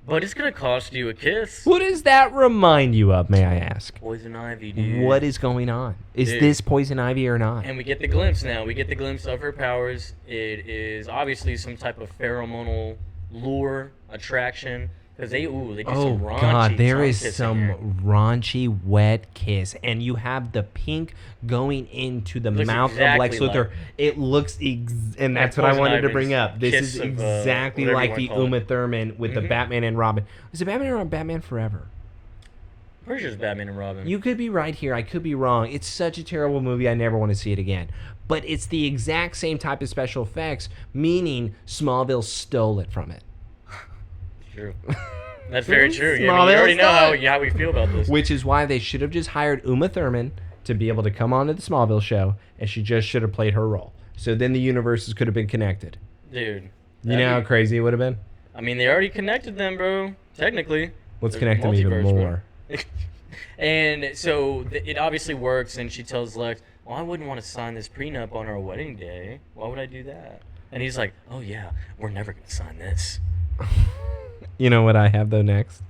But it's gonna cost you a kiss. What does that remind you of, may I ask? Poison ivy, dude. What is going on? Is this poison ivy or not? And we get the glimpse now. We get the glimpse of her powers. It is obviously some type of pheromonal lure, attraction. Because they do some raunchy God, there is kissing some here. raunchy wet kiss, and you have the pink going into the mouth of Lex Luthor. It looks, and that's what I wanted to bring up. This is exactly like the Uma Thurman with the Batman and Robin. Was it Batman or Batman Forever? Pretty sure it's Batman and Robin. You could be right here. I could be wrong. It's such a terrible movie. I never want to see it again. But it's the exact same type of special effects, meaning Smallville stole it from it. True. That's very true. You already know how we feel about this. Which is why they should have just hired Uma Thurman to be able to come on to the Smallville show, and she just should have played her role. So then the universes could have been connected. Dude. You know how crazy it would have been? I mean, they already connected them, bro. Technically. Let's connect them even more. And so it obviously works, and she tells Lex, well, I wouldn't want to sign this prenup on our wedding day. Why would I do that? And he's like, oh, yeah, we're never going to sign this. You know what I have, though, next?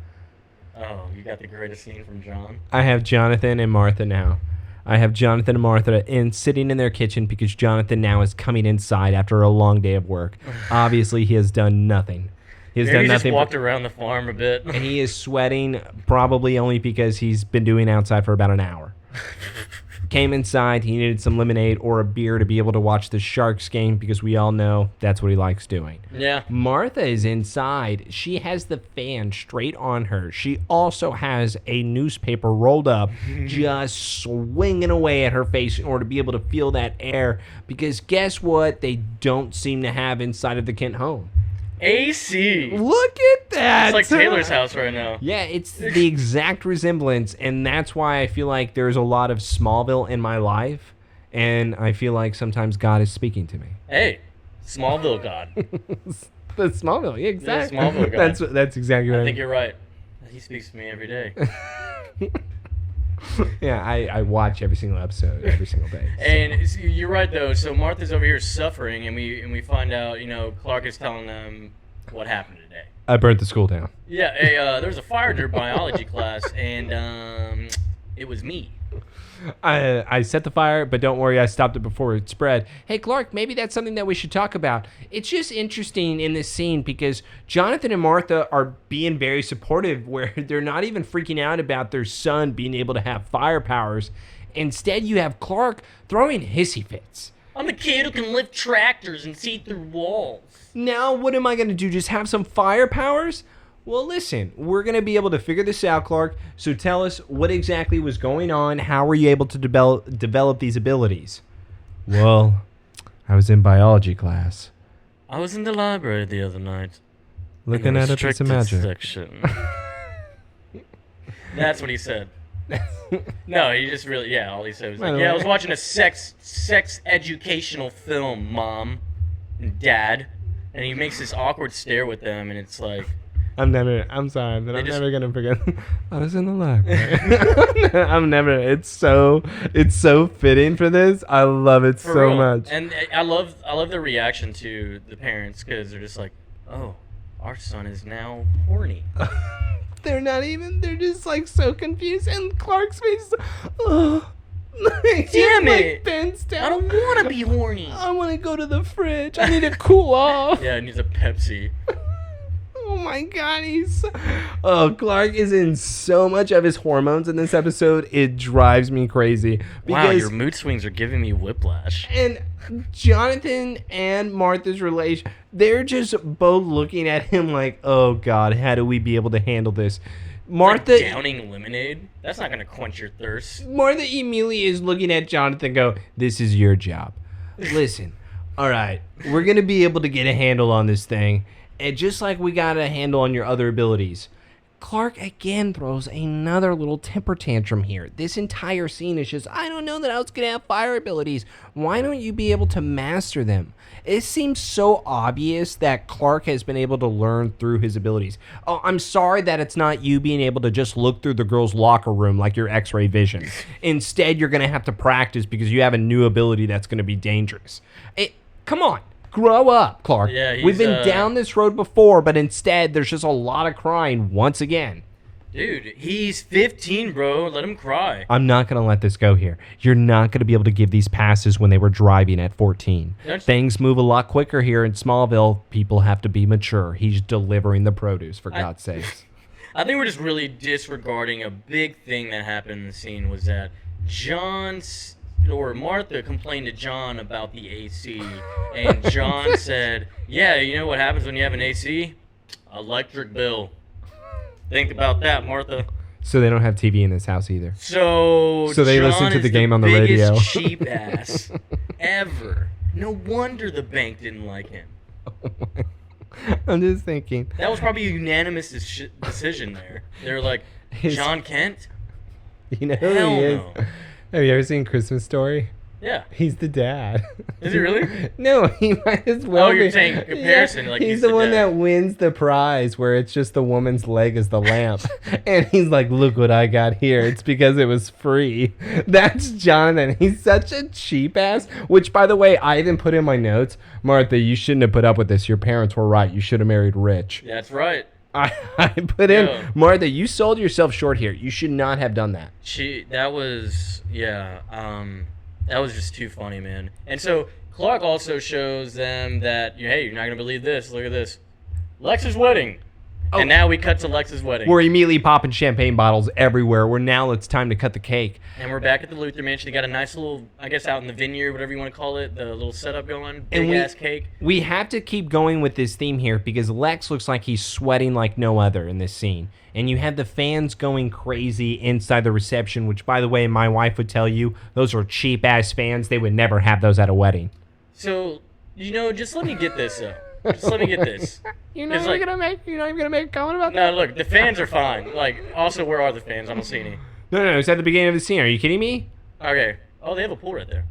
Oh, you got the greatest scene from John? I have Jonathan and Martha now. I have Jonathan and Martha sitting in their kitchen because Jonathan now is coming inside after a long day of work. Obviously, he has done nothing. He just walked around the farm a bit. And he is sweating probably only because he's been doing outside for about an hour. Came inside, he needed some lemonade or a beer to be able to watch the Sharks game because we all know that's what he likes doing. Yeah. Martha is inside. She has the fan straight on her. She also has a newspaper rolled up, just swinging away at her face in order to be able to feel that air. Because guess what they don't seem to have inside of the Kent home? AC. Look at that. It's like Taylor's house right now. Yeah, it's the exact resemblance, and that's why I feel like there's a lot of Smallville in my life, and I feel like sometimes God is speaking to me. Hey, Smallville God. The Smallville, yeah, exactly. Yeah, Smallville God. That's exactly what I think you're right. He speaks to me every day. Yeah, I watch every single episode, every single day. So. And you're right though. So Martha's over here suffering, and we find out, Clark is telling them what happened today. I burnt the school down. Yeah, there was a fire in their biology class, and it was me. I set the fire, but don't worry, I stopped it before it spread. Hey, Clark, maybe that's something that we should talk about. It's just interesting in this scene because Jonathan and Martha are being very supportive where they're not even freaking out about their son being able to have fire powers. Instead, you have Clark throwing hissy fits. I'm a kid who can lift tractors and see through walls. Now, what am I going to do? Just have some fire powers? Well, listen, we're going to be able to figure this out, Clark. So tell us what exactly was going on. How were you able to develop these abilities? Well, I was in biology class. I was in the library the other night. Looking at a piece of magic. Section. That's what he said. No, he just really, all he said was like, I was watching a sex educational film, Mom and Dad. And he makes this awkward stare with them, and it's like... I'm never going to forget. I was in the library. It's so fitting for this. I love it so much. And I love the reaction to the parents because they're just like, oh, our son is now horny. They're just like so confused. And Clark's face, oh. Damn it! Bends down. I don't want to be horny. I want to go to the fridge. I need to cool off. Yeah, he needs a Pepsi. Oh my God, Clark is in so much of his hormones in this episode. It drives me crazy. Wow, your mood swings are giving me whiplash. And Jonathan and Martha's relation, they're just both looking at him like, oh God, how do we be able to handle this? Martha like downing lemonade? That's not going to quench your thirst. Martha immediately is looking at Jonathan and go, this is your job. Listen, all right, we're going to be able to get a handle on this thing. And just like we got a handle on your other abilities, Clark again throws another little temper tantrum here. This entire scene is just, I don't know that I was going to have fire abilities. Why don't you be able to master them? It seems so obvious that Clark has been able to learn through his abilities. Oh, I'm sorry that it's not you being able to just look through the girls' locker room like your X-ray vision. Instead, you're going to have to practice because you have a new ability that's going to be dangerous. Come on. Grow up, Clark. Yeah, We've been down this road before, but instead there's just a lot of crying once again. Dude, he's 15, bro. Let him cry. I'm not going to let this go here. You're not going to be able to give these passes when they were driving at 14. Things move a lot quicker here in Smallville. People have to be mature. He's delivering the produce, for God's sakes. I think we're just really disregarding a big thing that happened in the scene was that Martha complained to John about the AC, and John said, yeah, you know what happens when you have an AC? Electric bill. Think about that, Martha. So they don't have TV in this house either. So they John listen to the is game on the radio. biggest cheap ass ever. No wonder the bank didn't like him. I'm just thinking. That was probably a unanimous decision there. They were like, John Kent? You know who he is? No. Have you ever seen Christmas Story? Yeah. He's the dad. Is he really? No, he might as well be. Oh, you're saying comparison. Yeah, Like he's the one that wins the prize where it's just the woman's leg is the lamp. And he's like, look what I got here. It's because it was free. That's Jonathan. He's such a cheap ass. Which, by the way, I even put in my notes, Martha, you shouldn't have put up with this. Your parents were right. You should have married rich. That's right. I put in, Martha, you sold yourself short here. You should not have done that. That was just too funny, man. And so Clark also shows them that, hey, you're not going to believe this. Look at this. Lex's wedding. Oh. And now we cut to Lex's wedding. We're immediately popping champagne bottles everywhere. Now it's time to cut the cake. And we're back at the Luthor Mansion. They got a nice little, I guess, out in the vineyard, whatever you want to call it, the little setup going. Big-ass cake. We have to keep going with this theme here because Lex looks like he's sweating like no other in this scene. And you have the fans going crazy inside the reception, which, by the way, my wife would tell you, those are cheap-ass fans. They would never have those at a wedding. So, just let me get this up. Just let me get this. You're not even gonna make a comment about that? No, look, the fans are fine. Like, also, where are the fans? I don't see any. No, it's at the beginning of the scene. Are you kidding me? Okay. Oh, they have a pool right there.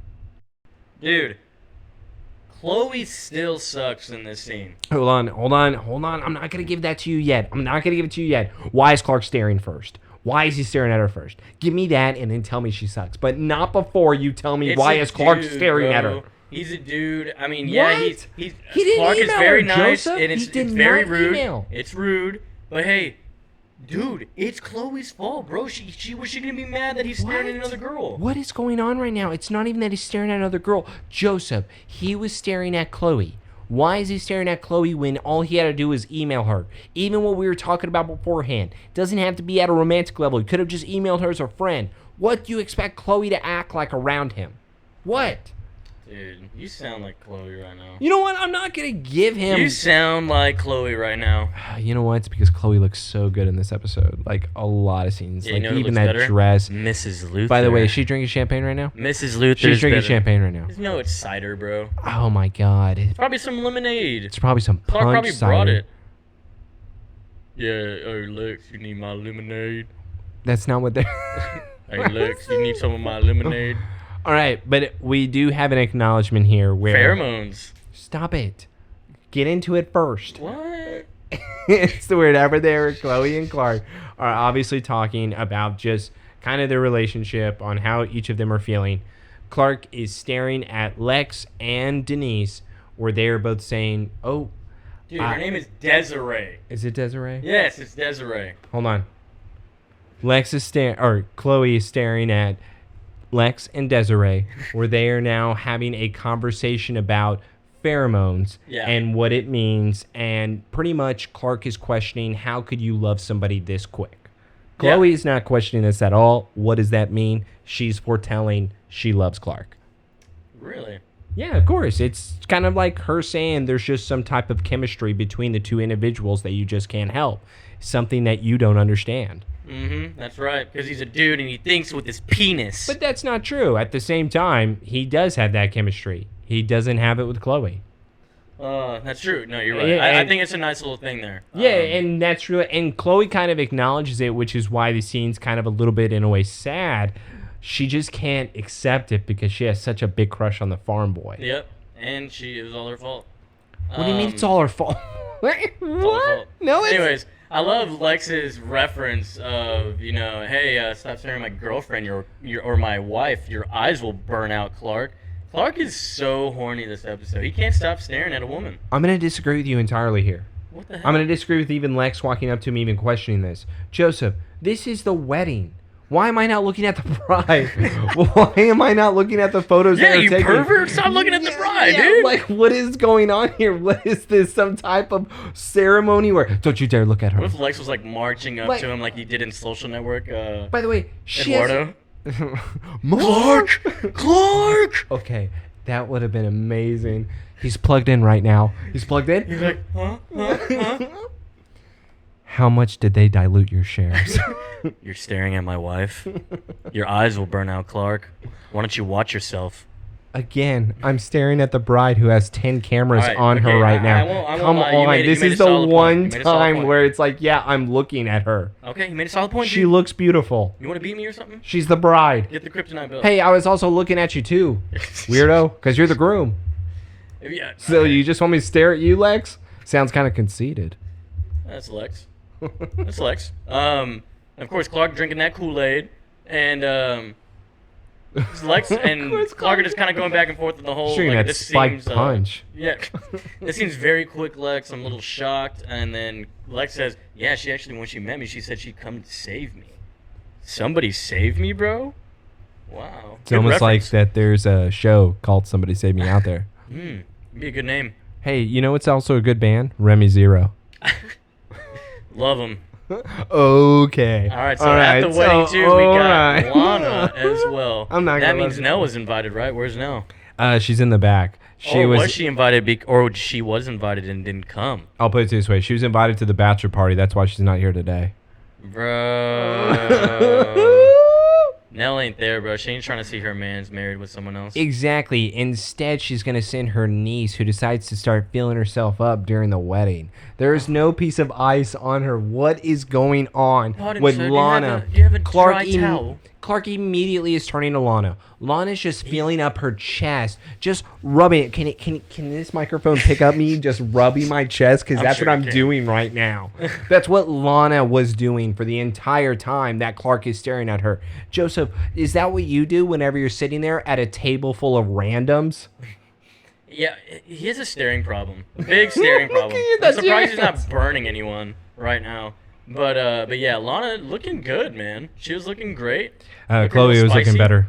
Dude, Chloe still sucks in this scene. Hold on. I'm not gonna give that to you yet. Why is Clark staring first? Why is he staring at her first? Give me that and then tell me she sucks. But not before you tell me why is Clark staring at her. He's a dude. I mean, what? Yeah, he's he didn't Clark is very nice, Joseph? and it's very rude. It's rude, but hey, dude, it's Chloe's fault, bro. Was she gonna be mad that he's staring at another girl? What is going on right now? It's not even that he's staring at another girl. Joseph, he was staring at Chloe. Why is he staring at Chloe when all he had to do was email her? Even what we were talking about beforehand. Doesn't have to be at a romantic level. He could have just emailed her as a friend. What do you expect Chloe to act like around him? What? Dude, you sound like Chloe right now. You know what? I'm not going to give him... You sound like Chloe right now. You know what? It's because Chloe looks so good in this episode. Like, a lot of scenes. Yeah, like, you know even that better? dress. Mrs. Luthor. By the way, is she drinking champagne right now? Mrs. Luthor. She's drinking champagne right now. No, it's cider, bro. Oh, my God. It's probably some lemonade. It's probably some punch Clark probably cider. brought it. Yeah, hey, Lex, you need my lemonade? That's not what they're... Hey, Lex, you need some of my lemonade? All right, but we do have an acknowledgement here where... Pheromones. Stop it. Get into it first. What? It's wherever there, Chloe and Clark are obviously talking about just kind of their relationship, on how each of them are feeling. Clark is staring at Lex and Denise, where they're both saying, oh... Dude, her name is Desiree. Is it Desiree? Yes, it's Desiree. Hold on. Chloe is staring at Lex and Desiree, where they are now having a conversation about pheromones and what it means, and pretty much Clark is questioning, how could you love somebody this quick? Chloe is not questioning this at all. What does that mean? She's foretelling she loves Clark. Really? Yeah, of course. It's kind of like her saying there's just some type of chemistry between the two individuals that you just can't help. Something that you don't understand. Mm-hmm. That's right. Because he's a dude and he thinks with his penis. But that's not true. At the same time, he does have that chemistry. He doesn't have it with Chloe. That's true. No, you're right. Yeah, I think it's a nice little thing there. Yeah, and that's true. And Chloe kind of acknowledges it, which is why the scene's kind of a little bit, in a way, sad. She just can't accept it because she has such a big crush on the farm boy. Yep. And it was all her fault. What do you mean it's all her fault? What? No, it's... Anyways, I love Lex's reference of, hey, stop staring at my girlfriend or my wife. Your eyes will burn out, Clark. Clark is so horny this episode. He can't stop staring at a woman. I'm going to disagree with you entirely here. What the hell? I'm going to disagree with even Lex walking up to me even questioning this. Joseph, this is the wedding. Why am I not looking at the bride? Why am I not looking at the photos that are you taken? pervert! Stop looking at the bride, dude! Like, what is going on here? What is this? Some type of ceremony where... Don't you dare look at her. What if Lex was, like, marching up to him like he did in Social Network? By the way, she Eduardo? Clark! Okay, that would have been amazing. He's plugged in right now. He's plugged in? He's like, huh? How much did they dilute your shares? You're staring at my wife. Your eyes will burn out, Clark. Why don't you watch yourself? Again, I'm staring at the bride who has 10 cameras on her okay, right now. I won't Come lie. on, You this made is a the solid one point. You made a solid time point. where it's like, yeah, I'm looking at her. Okay, you made a solid point. She dude. looks beautiful. You want to beat me or something? She's the bride. Get the kryptonite belt. Hey, I was also looking at you too, weirdo, because you're the groom. Yeah. So okay. you just want me to stare at you, Lex? Sounds kind of conceited. That's Lex. That's Lex. Of course, Clark drinking that Kool-Aid, and Lex and Clark are just kind of going back and forth in the whole. Shooting like, that this spiked seems, punch. Yeah, this seems very quick, Lex. I'm a little shocked, and then Lex says, "Yeah, she actually, when she met me, she said she'd come to save me. Somebody save me, bro. Wow. It's almost like that. There's a show called "Somebody Save Me" out there. Be a good name. Hey, you know what's also a good band? Remy Zero. Love them. Okay. All right, so at the wedding too, we got Lana as well. I'm not. That means Nell was invited, right? Where's Nell? She's in the back. Was she invited? Or she was invited and didn't come? I'll put it this way: she was invited to the bachelor party. That's why she's not here today. Bro. Nell ain't there, bro. She ain't trying to see her man's married with someone else. Exactly. Instead, she's going to send her niece, who decides to start feeling herself up during the wedding. There is no piece of ice on her. What is going on with Lana? Do you have a dry towel? Clark immediately is turning to Lana. Lana's just feeling up her chest, just rubbing it. Can this microphone pick up me just rubbing my chest? Because that's sure what I'm doing right now. That's what Lana was doing for the entire time that Clark is staring at her. Joseph, is that what you do whenever you're sitting there at a table full of randoms? Yeah, he has a staring problem. A big staring problem. I'm surprised he's not burning anyone right now. But yeah, Lana looking good, man. She was looking great. Chloe was looking better.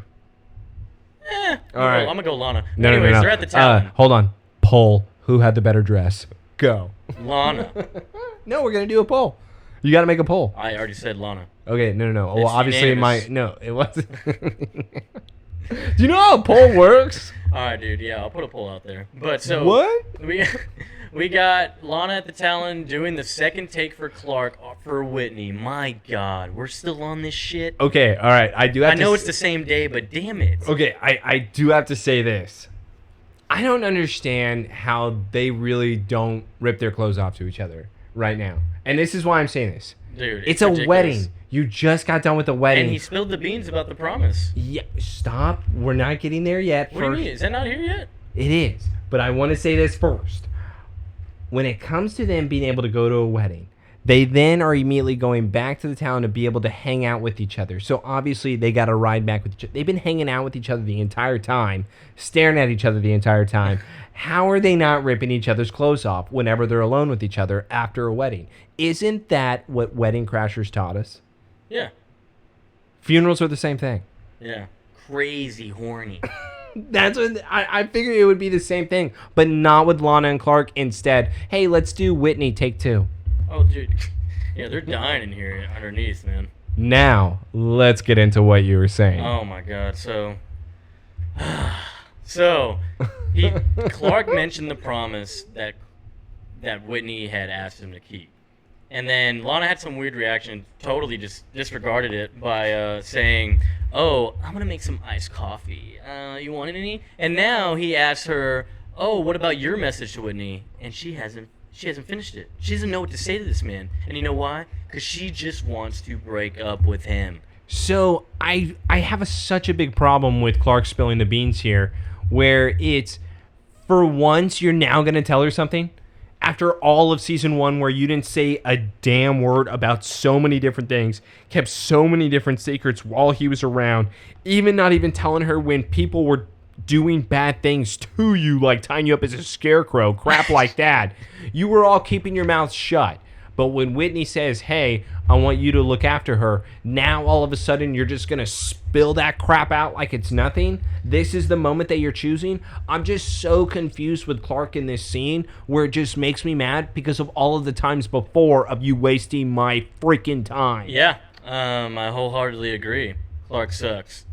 All right. I'm gonna go Lana. No, Anyways, no. they're at the Talon. Hold on. Poll. Who had the better dress? Go. Lana. No, we're gonna do a poll. You got to make a poll. I already said Lana. Okay, no. Well, It's obviously unanimous. it wasn't. Do you know how a poll works? All right, dude. Yeah, I'll put a poll out there. But so What? we got Lana at the Talon doing the second take for Clark for Whitney. My God, we're still on this shit. Okay, all right. I know it's the same day, but damn it. Okay, I do have to say this. I don't understand how they really don't rip their clothes off to each other right now. And this is why I'm saying this. Dude, it's a ridiculous. wedding. You just got done with the wedding. And he spilled the beans about the promise. Yeah, stop. We're not getting there yet. What do you mean? Is that not here yet? It is. But I want to say this first. When it comes to them being able to go to a wedding, they then are immediately going back to the town to be able to hang out with each other. So obviously they got to ride back with each other. They've been hanging out with each other the entire time, staring at each other the entire time. How are they not ripping each other's clothes off whenever they're alone with each other after a wedding? Isn't that what Wedding Crashers taught us? Yeah. Funerals are the same thing. Yeah. Crazy horny. That's what I figured it would be the same thing, but not with Lana and Clark. Instead, hey, let's do Whitney take 2. Oh, dude. Yeah, they're dying in here underneath, man. Now, let's get into what you were saying. Oh, my God. So Clark mentioned the promise that Whitney had asked him to keep. And then Lana had some weird reaction, totally just disregarded it by saying, "Oh, I'm going to make some iced coffee. You want any?" And now he asks her, "Oh, what about your message to Whitney?" And she hasn't finished it. She doesn't know what to say to this man. And you know why? Because she just wants to break up with him. So I have such a big problem with Clark spilling the beans here, where it's, for once, you're now going to tell her something? After all of season 1, where you didn't say a damn word about so many different things, kept so many different secrets while he was around, even not even telling her when people were doing bad things to you, like tying you up as a scarecrow, crap like that. You were all keeping your mouth shut. But when Whitney says, hey, I want you to look after her, now all of a sudden you're just going to spill that crap out like it's nothing. This is the moment that you're choosing. I'm just so confused with Clark in this scene where it just makes me mad because of all of the times before of you wasting my freaking time. Yeah, I wholeheartedly agree. Clark sucks.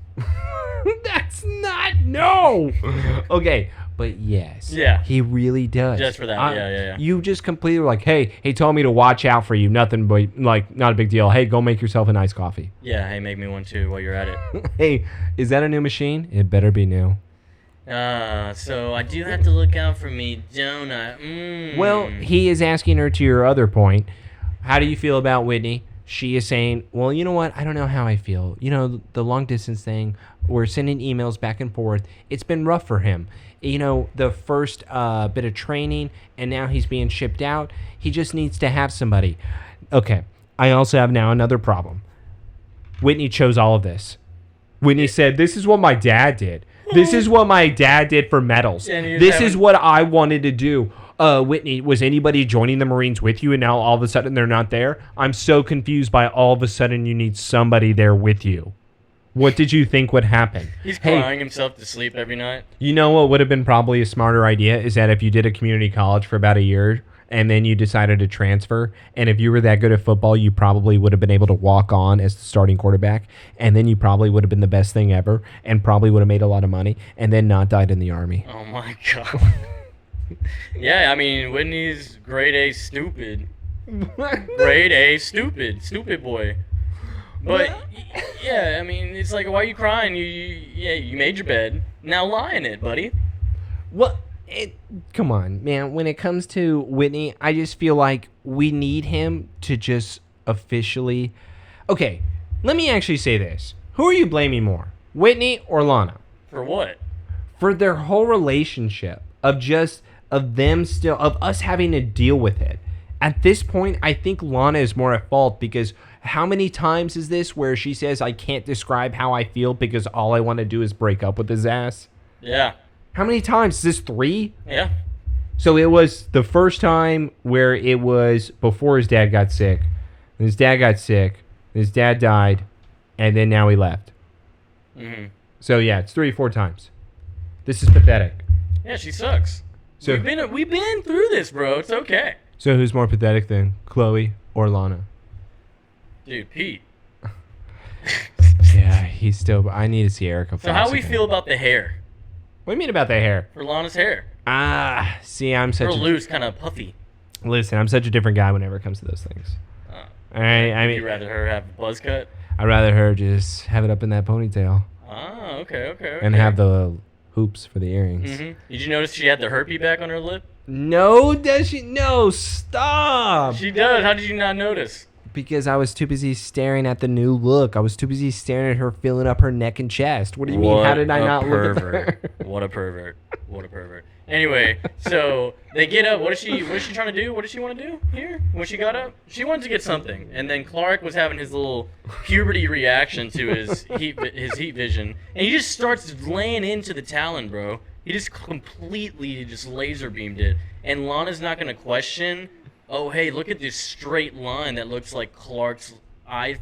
That's not, no. Okay, but yes. Yeah. He really does. Just for that, yeah. You just completely were like, hey, he told me to watch out for you. Nothing but, like, not a big deal. Hey, go make yourself a nice coffee. Yeah, hey, make me one too while you're at it. Hey, is that a new machine? It better be new. So I do have to look out for me, don't I? Well, he is asking her to your other point. How do you feel about Whitney? She is saying, well, you know what? I don't know how I feel. You know, the long distance thing, we're sending emails back and forth. It's been rough for him. You know, the first bit of training, and now he's being shipped out. He just needs to have somebody. Okay, I also have now another problem. Whitney chose all of this. Whitney said, this is what my dad did. This is what my dad did for medals. This is what I wanted to do. Whitney, was anybody joining the Marines with you and now all of a sudden they're not there? I'm so confused by all of a sudden you need somebody there with you. What did you think would happen? He's crying himself to sleep every night. You know what would have been probably a smarter idea is that if you did a community college for about a year and then you decided to transfer, and if you were that good at football, you probably would have been able to walk on as the starting quarterback, and then you probably would have been the best thing ever and probably would have made a lot of money and then not died in the Army. Oh my God. Yeah, I mean, Whitney's grade A stupid. Grade A stupid. Stupid boy. But, yeah, I mean, it's like, why are you crying? You made your bed. Now lie in it, buddy. Well, come on, man. When it comes to Whitney, I just feel like we need him to just officially... Okay, let me actually say this. Who are you blaming more, Whitney or Lana? For what? For their whole relationship of them still, of us having to deal with it. At this point, I think Lana is more at fault because how many times is this where she says, I can't describe how I feel because all I want to do is break up with his ass? Yeah. How many times? Is this 3? Yeah. So it was the first time where it was before his dad got sick. And his dad got sick. His dad died. And then now he left. Mm-hmm. So yeah, it's 3 or 4 times. This is pathetic. Yeah, she sucks. So we've been through this, bro. It's okay. So who's more pathetic than Chloe or Lana? Dude, Pete. Yeah, he's still... I need to see Erica Fox. So how we again. feel about the hair? What do you mean about the hair? For Lana's hair. See, I'm such Real loose, kind of puffy. Listen, I'm such a different guy whenever it comes to those things. All right, I mean... You'd rather her have a buzz cut? I'd rather her just have it up in that ponytail. Ah, okay. And have the hoops for the earrings. Mm-hmm. Did you notice she had the herpy back on her lip? No, does she? No, stop. She does. How did you not notice? Because I was too busy staring at the new look. I was too busy staring at her filling up her neck and chest. What do you mean? How did I not look at her? What a pervert. What a pervert. Anyway, so they get up. What is she trying to do? What does she want to do here? When she got up, she wanted to get something. And then Clark was having his little puberty reaction to his heat vision. And he just starts laying into the Talon, bro. He just completely just laser beamed it. And Lana's not going to question, oh, hey, look at this straight line that looks like Clark's eye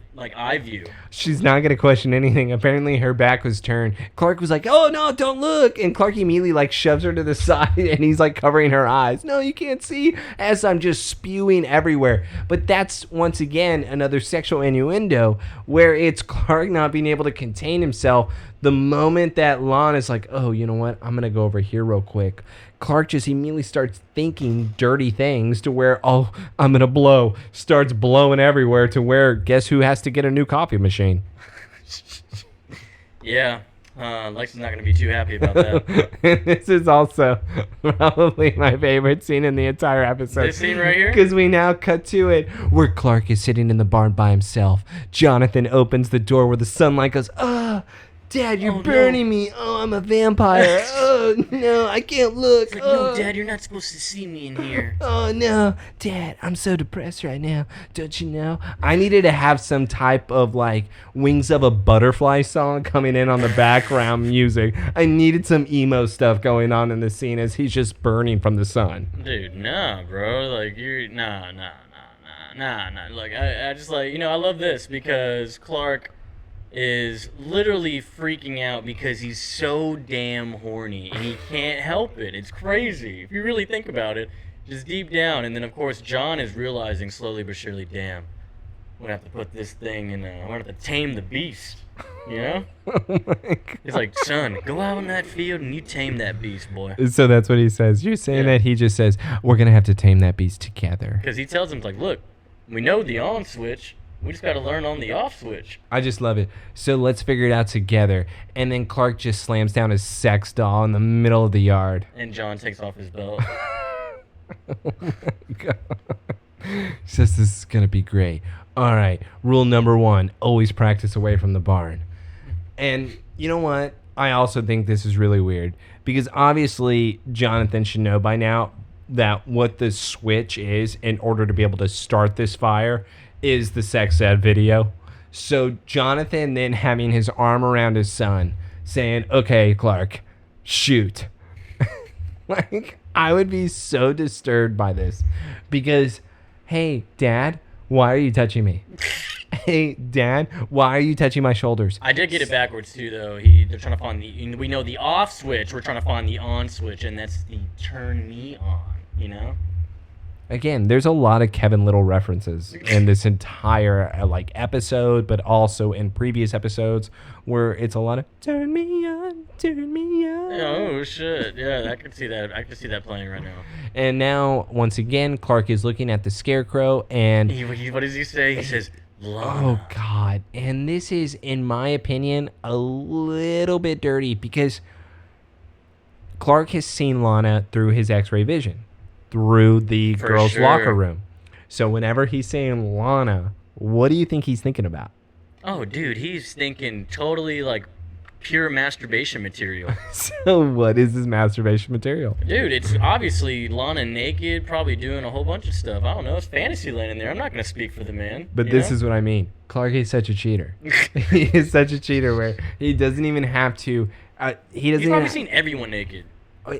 view. She's not going to question anything. Apparently her back was turned. Clark was like, oh, no, don't look. And Clark immediately shoves her to the side and he's covering her eyes. No, you can't see, as I'm just spewing everywhere. But that's, once again, another sexual innuendo where it's Clark not being able to contain himself. The moment that Lana's like, oh, you know what? I'm going to go over here real quick. Clark just immediately starts thinking dirty things to where, oh, I'm going to blow. Starts blowing everywhere to where, guess who has to get a new coffee machine? Yeah. Lex is not going to be too happy about that. And this is also probably my favorite scene in the entire episode. This scene right here? Because we now cut to it where Clark is sitting in the barn by himself. Jonathan opens the door where the sunlight goes, Dad, you're Oh, burning no. me. Oh, I'm a vampire. Oh, no, I can't look. It's like, Oh. no, Dad, you're not supposed to see me in here. Oh, no. Dad, I'm so depressed right now. Don't you know? I needed to have some type of, like, Wings of a Butterfly song coming in on the background music. I needed some emo stuff going on in the scene as he's just burning from the sun. Dude, nah, bro. Like, nah. Like, I just, like, I love this because Clark is literally freaking out because he's so damn horny and he can't help it. It's crazy. If you really think about it, just deep down. And then, of course, John is realizing slowly but surely, damn, I'm gonna have to put this thing in, I'm gonna have to tame the beast, you know? Oh my God. He's like, son, go out in that field and you tame that beast, boy. So that's what he says. You're saying that he just says, we're going to have to tame that beast together. Because he tells him, like, look, we know the on switch. We just got to learn on the off switch. I just love it. So let's figure it out together. And then Clark just slams down his sex doll in the middle of the yard. And John takes off his belt. Oh my God. He says this is going to be great. All right. Rule number 1, always practice away from the barn. And you know what? I also think this is really weird. Because obviously Jonathan should know by now that what the switch is in order to be able to start this fire is the sex ed video. So Jonathan then having his arm around his son saying, okay, Clark, shoot. Like, I would be so disturbed by this because, hey, Dad, why are you touching me? Hey, Dad, why are you touching my shoulders? I did get it backwards, too, though. They're trying to find we know the off switch. We're trying to find the on switch, and that's the turn me on, you know? Again, there's a lot of Kevin Little references in this entire episode, but also in previous episodes where it's a lot of turn me on, turn me on. Oh shit! Yeah, I could see that. I could see that playing right now. And now, once again, Clark is looking at the Scarecrow, and What does he say? He says, Lana. oh God! And this is, in my opinion, a little bit dirty because Clark has seen Lana through his X-ray vision, through the girls' locker room. So whenever he's saying Lana, what do you think he's thinking about? Oh, dude, he's thinking totally like pure masturbation material. So what is this masturbation material? Dude, it's obviously Lana naked, probably doing a whole bunch of stuff. I don't know. It's fantasy land in there. I'm not going to speak for the man. But this is what I mean. Clark is such a cheater. He is such a cheater where he doesn't even have to. He's probably seen everyone naked.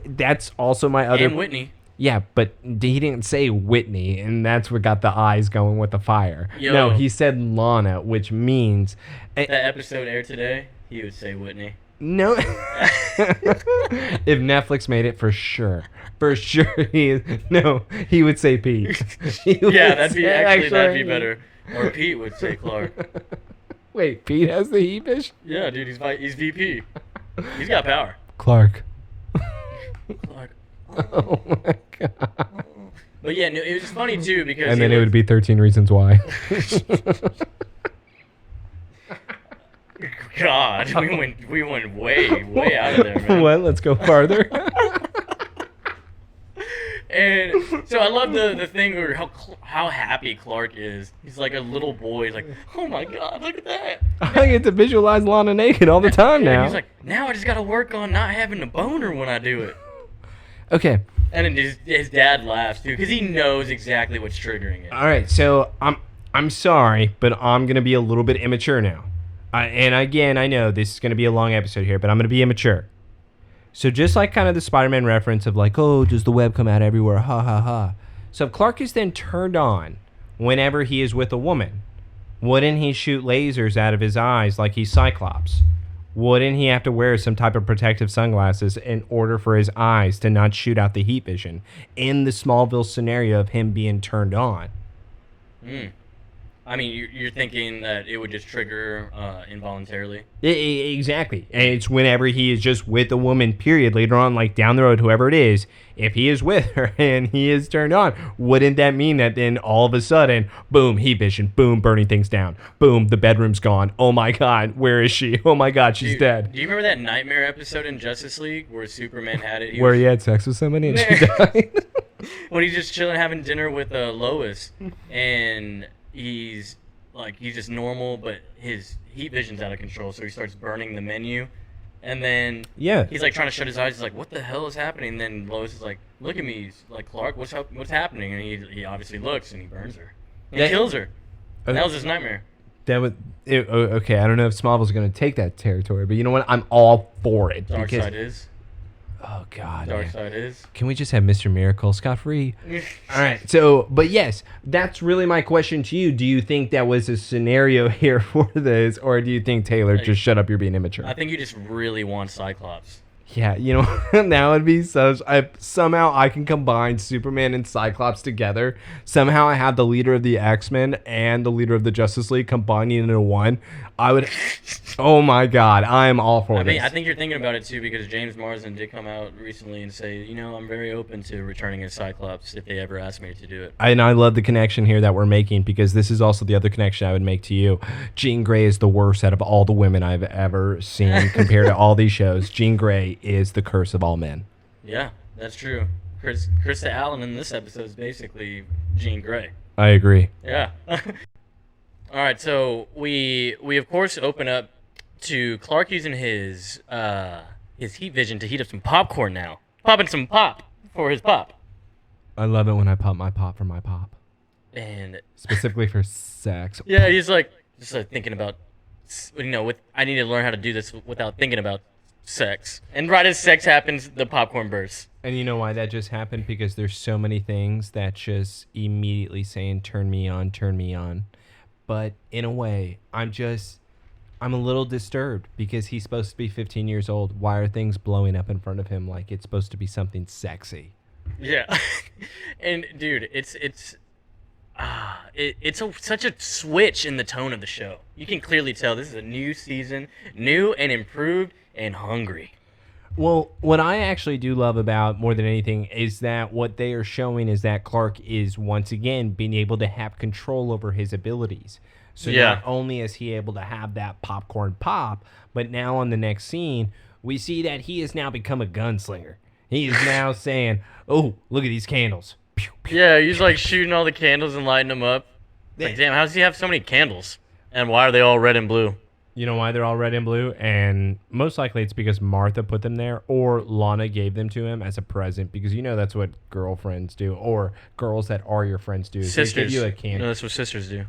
That's also my other. And Whitney. Yeah, but he didn't say Whitney, and that's what got the eyes going with the fire. Yo. No, he said Lana, which means... That episode aired today, he would say Whitney. No. If Netflix made it, for sure. For sure he is. No, he would say Pete. Yeah, that'd be better. Or Pete would say Clark. Wait, Pete has the heat fish? Yeah, dude, he's VP. He's got power. Clark. Clark. Oh my God. But yeah, no, it was funny too because. And then it would be 13 Reasons Why. God, we went way out of there, man. What? Let's go farther. And so I love the thing where how happy Clark is. He's like a little boy. He's like, oh my God, look at that. I get to visualize Lana naked all the time now. He's like, now I just got to work on not having a boner when I do it. Okay. And then his dad laughs too because he knows exactly what's triggering it. All right, so I'm sorry, but I'm gonna be a little bit immature now. And again, I know this is gonna be a long episode here, but I'm gonna be immature. So just like kind of the Spider-Man reference of like, oh, does the web come out everywhere? Ha ha ha. So if Clark is then turned on whenever he is with a woman, wouldn't he shoot lasers out of his eyes like he's Cyclops? Wouldn't he have to wear some type of protective sunglasses in order for his eyes to not shoot out the heat vision in the Smallville scenario of him being turned on? I mean, you're thinking that it would just trigger involuntarily? Exactly. And it's whenever he is just with a woman, period, later on, like down the road, whoever it is, if he is with her and he is turned on, wouldn't that mean that then all of a sudden, boom, heat vision, boom, burning things down, boom, the bedroom's gone, oh my God, where is she? Oh my God, she's dead. Do you remember that Nightmare episode in Justice League where Superman had it? Where he had sex with somebody and she died? When he's just chilling having dinner with Lois and he's like he's just normal, but his heat vision's out of control, so he starts burning the menu. And then he's like trying to shut his eyes. He's like, "What the hell is happening?" And then Lois is like, "Look at me." He's like, "Clark, what's happening?" And he obviously looks and he burns her. And he kills her. That was his nightmare. Okay, I don't know if Smallville's going to take that territory, but you know what? I'm all for it. Darkseid is. Oh, God. Darkseid is. Can we just have Mr. Miracle scot-free? All right. So, but yes, that's really my question to you. Do you think that was a scenario here for this, or do you think, Taylor, just shut up, you're being immature? I think you just really want Cyclops. Yeah, you know, that would be somehow I can combine Superman and Cyclops together. Somehow I have the leader of the X-Men and the leader of the Justice League combining into one. I would, oh my God, I am all for this. I think you're thinking about it too, because James Marsden did come out recently and say, you know, I'm very open to returning as Cyclops if they ever ask me to do it. And I love the connection here that we're making, because this is also the other connection I would make to you. Jean Grey is the worst out of all the women I've ever seen compared to all these shows. Jean Grey is the curse of all men. Yeah, that's true. Krista Allen in this episode is basically Jean Grey. I agree. Yeah. All right, so we of course open up to Clark using his heat vision to heat up some popcorn now. Popping some pop for his pop. I love it when I pop my pop for my pop. And specifically for sex. Yeah, he's like just thinking about, you know, I need to learn how to do this without thinking about sex. And right as sex happens, the popcorn bursts. And you know why that just happened? Because there's so many things that just immediately saying, turn me on, turn me on. But in a way, I'm a little disturbed, because he's supposed to be 15 years old. Why are things blowing up in front of him like it's supposed to be something sexy? Yeah. And dude, it's such a switch in the tone of the show. You can clearly tell this is a new season, new and improved and hungry. Well, what I actually do love about more than anything is that what they are showing is that Clark is once again being able to have control over his abilities. So not only is he able to have that popcorn pop, but now on the next scene, we see that he has now become a gunslinger. He is now saying, "Oh, look at these candles." Pew, pew, yeah, he's like shooting all the candles and lighting them up. Like, damn, how does he have so many candles? And why are they all red and blue? You know why they're all red and blue? And most likely it's because Martha put them there, or Lana gave them to him as a present, because you know that's what girlfriends do, or girls that are your friends do. Sisters. They give you a candy. No, that's what sisters do.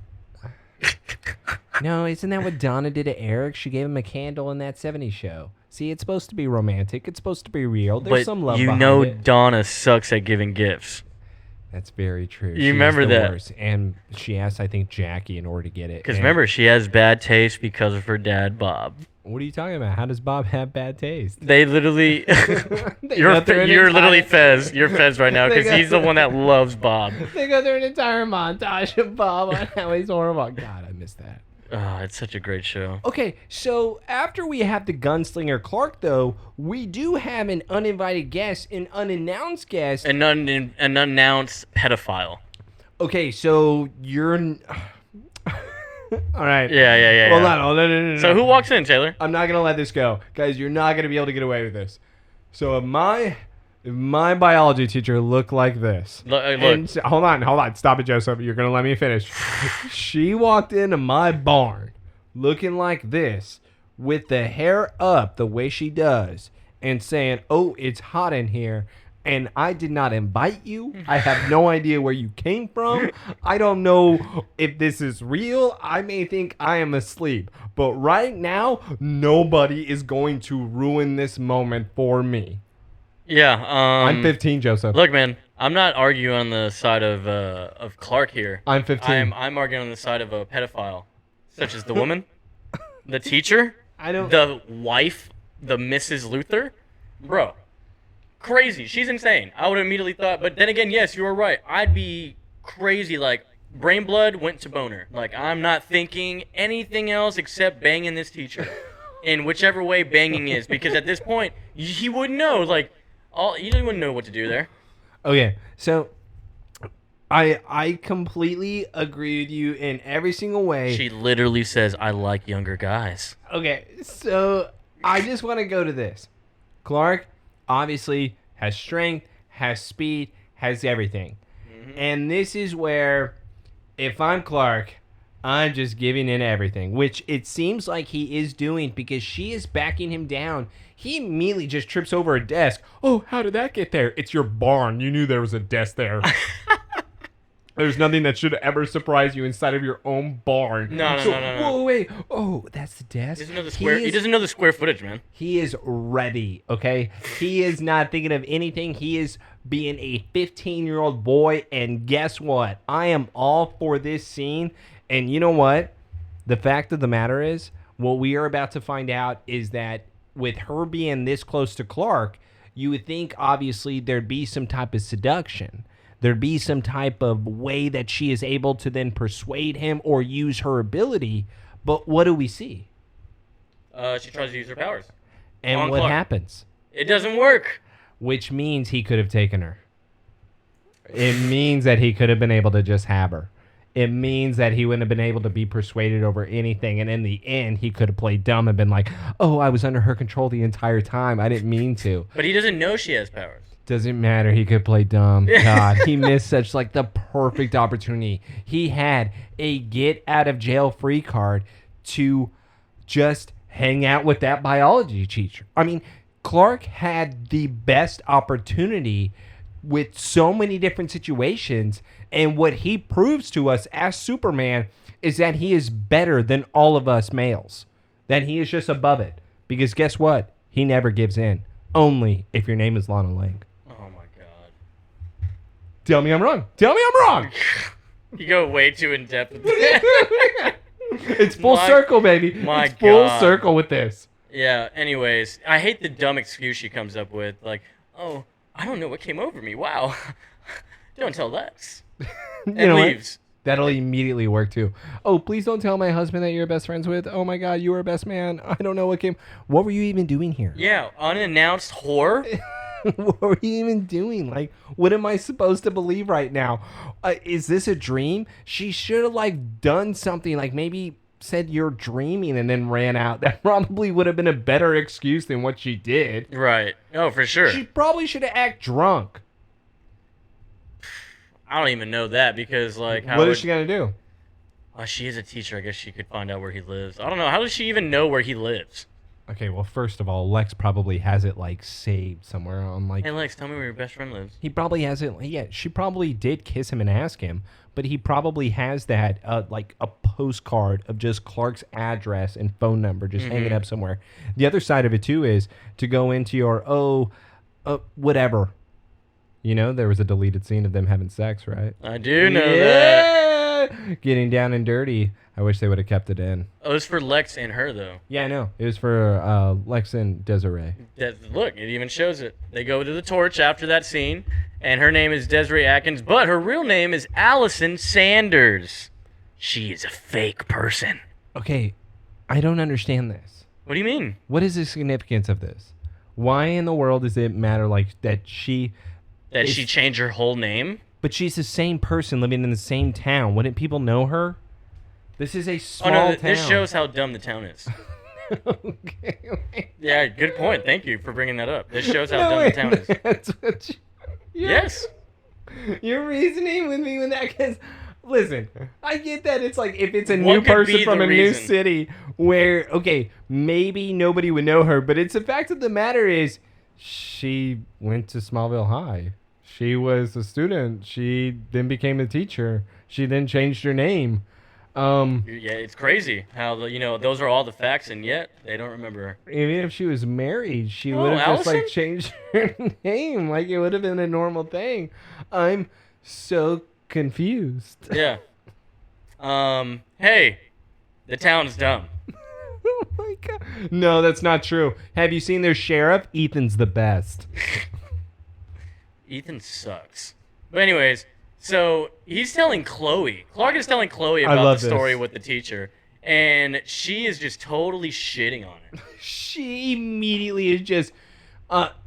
No, isn't that what Donna did to Eric? She gave him a candle in that 70s show. See, it's supposed to be romantic. It's supposed to be real. There's some love behind it. You know Donna sucks at giving gifts. That's very true. You remember that. Worst. And she asked, I think, Jackie in order to get it. Because remember, she has bad taste because of her dad, Bob. What are you talking about? How does Bob have bad taste? They literally... you're literally Fez. You're Fez right now, because he's the one that loves Bob. They go through an entire montage of Bob on how he's horrible. God, I missed that. Oh, it's such a great show. Okay, so after we have the gunslinger Clark, though, we do have an uninvited guest, an unannounced guest. An unannounced pedophile. Okay, so you're... All right. Yeah. Hold on. No. So who walks in, Taylor? I'm not going to let this go. Guys, you're not going to be able to get away with this. So if my biology teacher looked like this. Look. Hold on. Stop it, Joseph. You're going to let me finish. She walked into my barn looking like this, with the hair up the way she does, and saying, "Oh, it's hot in here." And I did not invite you. I have no idea where you came from. I don't know if this is real. I may think I am asleep. But right now, nobody is going to ruin this moment for me. Yeah. I'm 15, Joseph. Look, man, I'm not arguing on the side of Clark here. I'm 15. I'm arguing on the side of a pedophile, such as the woman, the teacher, the wife, the Mrs. Luther. Bro. Crazy. She's insane. I would have immediately thought, but then again, yes, you were right. I'd be crazy. Like, brain blood went to boner. Like, I'm not thinking anything else except banging this teacher in whichever way banging is, because at this point, he wouldn't know. Like, you don't even know what to do there. Okay, so I completely agree with you in every single way. She literally says, "I like younger guys." Okay, so I just want to go to this. Clark obviously has strength, has speed, has everything. Mm-hmm. And this is where, if I'm Clark, I'm just giving in everything, which it seems like he is doing because she is backing him down. He immediately just trips over a desk. Oh, how did that get there? It's your barn. You knew there was a desk there. There's nothing that should ever surprise you inside of your own barn. No. Whoa, wait. Oh, that's the desk? He doesn't know the square footage, man. He is ready, okay? He is not thinking of anything. He is being a 15-year-old boy, and guess what? I am all for this scene, and you know what? The fact of the matter is, what we are about to find out is that with her being this close to Clark, you would think, obviously, there'd be some type of seduction. There'd be some type of way that she is able to then persuade him or use her ability. But what do we see? She tries to use her powers. And what happens? It doesn't work. Which means he could have taken her. It means that he could have been able to just have her. It means that he wouldn't have been able to be persuaded over anything. And in the end, he could have played dumb and been like, oh, I was under her control the entire time. I didn't mean to. But he doesn't know she has powers. Doesn't matter. He could play dumb. God, he missed such like the perfect opportunity. He had a get out of jail free card to just hang out with that biology teacher. I mean, Clark had the best opportunity with so many different situations. And what he proves to us as Superman is that he is better than all of us males. That he is just above it. Because guess what? He never gives in. Only if your name is Lana Lang. Tell me I'm wrong. Tell me I'm wrong. You go way too in depth with that. It's full circle, baby. It's full circle with this. Yeah, anyways, I hate the dumb excuse she comes up with. Like, oh, I don't know what came over me. Wow. Don't tell Lex. And leaves. That'll immediately work too. Oh, please don't tell my husband that you're best friends with. Oh my God, you were a best man. I don't know what came. What were you even doing here? Yeah, unannounced whore. What were you even doing? Like, what am I supposed to believe right now? Is this a dream? She should have like done something, like maybe said you're dreaming and then ran out. That probably would have been a better excuse than what she did. Right. Oh, for sure. She probably should have acted drunk. I don't even know that because like what is she gonna do? She is a teacher. I guess she could find out where he lives. I don't know. How does she even know where he lives? Okay, well, first of all, Lex probably has it, like, saved somewhere on, like... Hey, Lex, tell me where your best friend lives. He probably has it... Yeah, she probably did kiss him and ask him, but he probably has that, like, a postcard of just Clark's address and phone number just hanging up somewhere. The other side of it, too, is to go into your, whatever. You know, there was a deleted scene of them having sex, right? I do know that. Getting down and dirty. I wish they would have kept it in. Oh, it's for Lex and her, though. Yeah, I know. It was for Lex and Desiree. Look, it even shows it. They go to the torch after that scene, and her name is Desiree Atkins, but her real name is Allison Sanders. She is a fake person. Okay, I don't understand this. What do you mean? What is the significance of this? Why in the world does it matter, like, that she... That she changed her whole name? But she's the same person living in the same town. Wouldn't people know her? This is a small town. This shows how dumb the town is. Okay. Yeah, good point. Thank you for bringing that up. This shows how dumb the town is. That's what Yes. You're reasoning with me with that because, listen, I get that it's like if it's a new person from a new city where, okay, maybe nobody would know her, but it's the fact of the matter is she went to Smallville High. She was a student. She then became a teacher. She then changed her name. Yeah, it's crazy how those are all the facts, and yet they don't remember her. Even if she was married, she would have just like changed her name. Like it would have been a normal thing. I'm so confused. Yeah. Hey, the town's dumb. Oh my God. No, that's not true. Have you seen their sheriff? Ethan's the best. Ethan sucks. But anyways, so he's telling Chloe. Clark is telling Chloe about the story with the teacher. And she is just totally shitting on it. She immediately is just...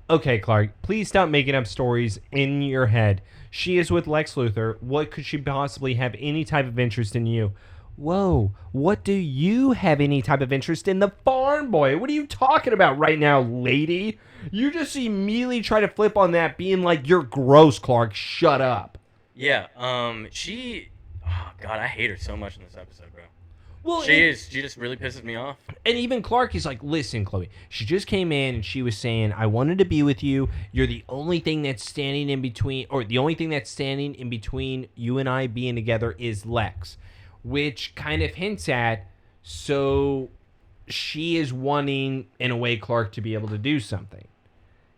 okay, Clark, please stop making up stories in your head. She is with Lex Luthor. What could she possibly have any type of interest in you? Whoa, what do you have any type of interest in the farm boy? What are you talking about right now, lady? You just immediately try to flip on that being like, you're gross, Clark. Shut up. Yeah, she... Oh, God, I hate her so much in this episode, bro. Well, She just really pisses me off. And even Clark is like, listen, Chloe, she just came in and she was saying, I wanted to be with you. You're the only thing that's standing in between, or the only thing that's standing in between you and I being together is Lex, which kind of hints at, so she is wanting, in a way, Clark to be able to do something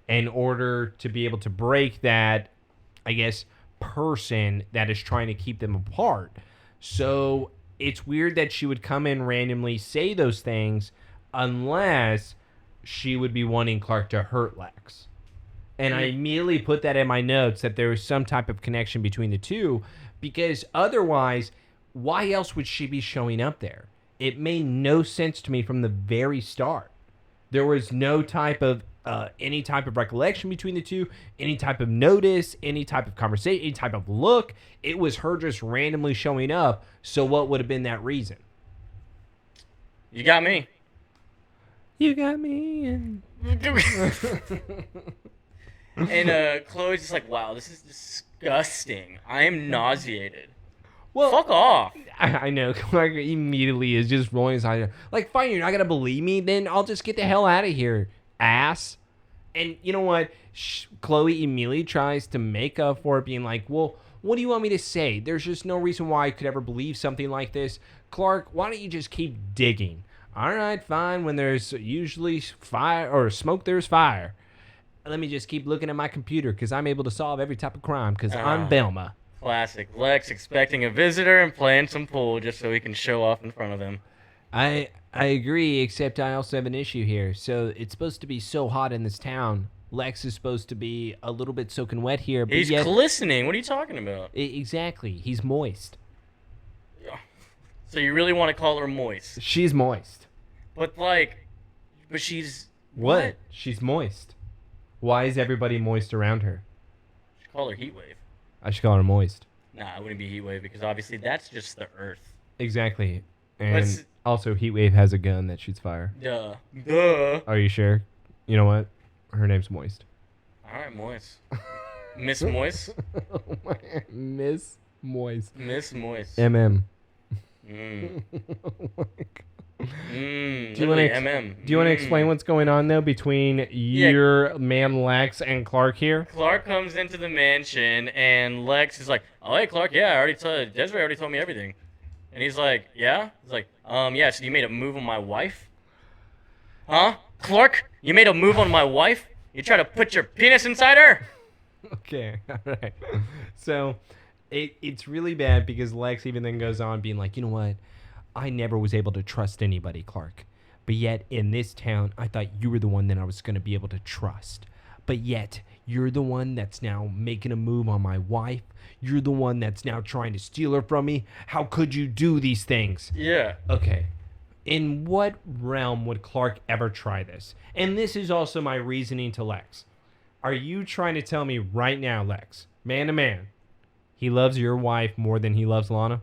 in order to be able to break that, I guess, person that is trying to keep them apart. So it's weird that she would come in randomly, say those things, unless she would be wanting Clark to hurt Lex. And I immediately put that in my notes that there was some type of connection between the two, because otherwise, why else would she be showing up there? It made no sense to me from the very start. There was no type of any type of recollection between the two, any type of notice, any type of conversation, any type of look. It was her just randomly showing up. So what would have been that reason? You got me. You got me. And Chloe's just like, wow, this is disgusting. I am nauseated. well, Fuck off. I know. Clark immediately is just rolling his eyes. Like, fine, you're not going to believe me? Then I'll just get the hell out of here, ass. And you know what? Chloe immediately tries to make up for it, being like, well, what do you want me to say? There's just no reason why I could ever believe something like this. Clark, why don't you just keep digging? All right, fine. When there's usually fire or smoke, there's fire. Let me just keep looking at my computer because I'm able to solve every type of crime because I'm Velma. Classic. Lex expecting a visitor and playing some pool just so he can show off in front of them. I agree, except I also have an issue here. So it's supposed to be so hot in this town. Lex is supposed to be a little bit soaking wet here. But He's yet, glistening. What are you talking about? Exactly. He's moist. So you really want to call her moist? She's moist. But she's... What? She's moist. Why is everybody moist around her? You should call her heatwave. I should call her moist. Nah, it wouldn't be heatwave because obviously that's just the earth. Exactly. And also, Heatwave has a gun that shoots fire. Duh. Are you sure? You know what? Her name's Moist. All right, Moist. Miss Moist? Miss Moist. Miss Moist. MM. Mm. Do you want to explain what's going on though between your man Lex and Clark here? Clark comes into the mansion and Lex is like, "Oh hey Clark, yeah, Desiree already told me everything." And he's like, "Yeah?" He's like, yeah, so you made a move on my wife?" "Huh? Clark, you made a move on my wife? You try to put your penis inside her?" Okay, all right. So it's really bad because Lex even then goes on being like, you know what? I never was able to trust anybody, Clark. But yet, in this town, I thought you were the one that I was going to be able to trust. But yet, you're the one that's now making a move on my wife. You're the one that's now trying to steal her from me. How could you do these things? Yeah. Okay. In what realm would Clark ever try this? And this is also my reasoning to Lex. Are you trying to tell me right now, Lex, man to man, he loves your wife more than he loves Lana?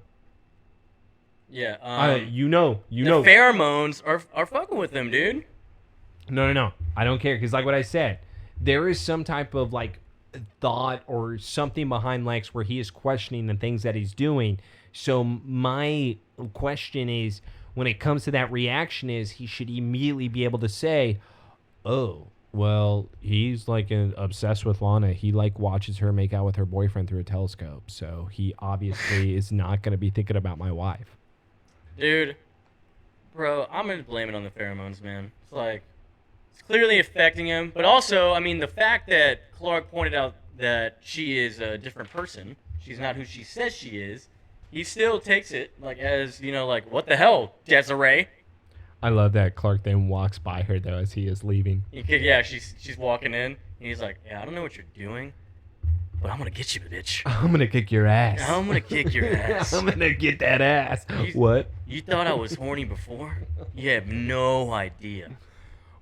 Yeah. You know. The pheromones are fucking with him, dude. No. I don't care because, like what I said, there is some type of like thought or something behind Lex where he is questioning the things that he's doing. So my question is, when it comes to that reaction, is he should immediately be able to say, "Oh, well, he's like obsessed with Lana. He like watches her make out with her boyfriend through a telescope. So he obviously is not going to be thinking about my wife." Dude, bro, I'm going to blame it on the pheromones, man. It's like, it's clearly affecting him. But also, I mean, the fact that Clark pointed out that she is a different person, she's not who she says she is, he still takes it, like, as, you know, like, what the hell, Desiree? I love that Clark then walks by her, though, as he is leaving. Yeah, she's walking in, and he's like, yeah, I don't know what you're doing, but I'm going to get you, bitch. I'm going to kick your ass. I'm going to kick your ass. I'm going to get that ass. What? You thought I was horny before? You have no idea.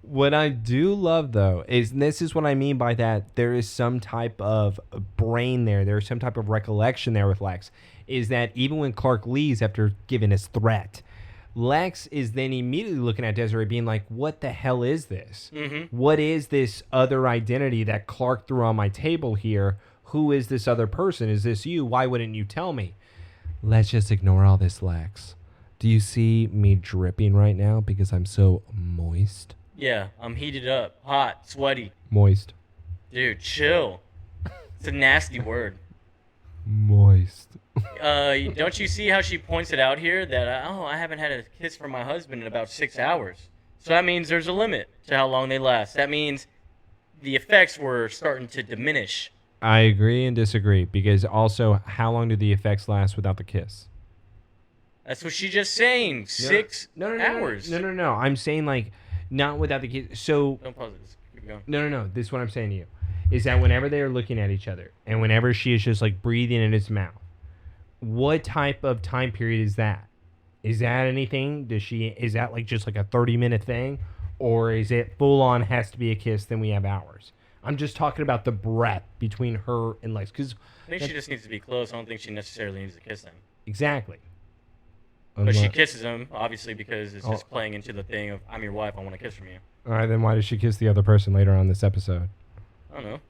What I do love, though, is, and this is what I mean by that, there is some type of brain there. There's some type of recollection there with Lex, is that even when Clark leaves after giving his threat, Lex is then immediately looking at Desiree being like, what the hell is this? Mm-hmm. What is this other identity that Clark threw on my table here? Who is this other person? Is this you? Why wouldn't you tell me? let's just ignore all this, Lex. Do you see me dripping right now because I'm so moist? Yeah, I'm heated up, hot, sweaty. Moist. Dude, chill. It's a nasty word. Moist. Don't you see how she points it out here that, I haven't had a kiss from my husband in about 6 hours. So that means there's a limit to how long they last. That means the effects were starting to diminish. I agree and disagree because also, how long do the effects last without the kiss? That's what she's just saying. 6 hours. No. I'm saying, like, not without the kiss. So... Don't pause it. Just keep going. No. This is what I'm saying to you. Is that whenever they are looking at each other and whenever she is just, like, breathing in his mouth, what type of time period is that? Is that anything? Is that, like, just, like, a 30-minute thing? Or is it full-on has to be a kiss, then we have hours? I'm just talking about the breath between her and Lex. Cause I think she just needs to be close. I don't think she necessarily needs to kiss him. Exactly. But she kisses him, obviously, because it's just playing into the thing of, I'm your wife, I want a kiss from you. All right, then why does she kiss the other person later on this episode? I don't know.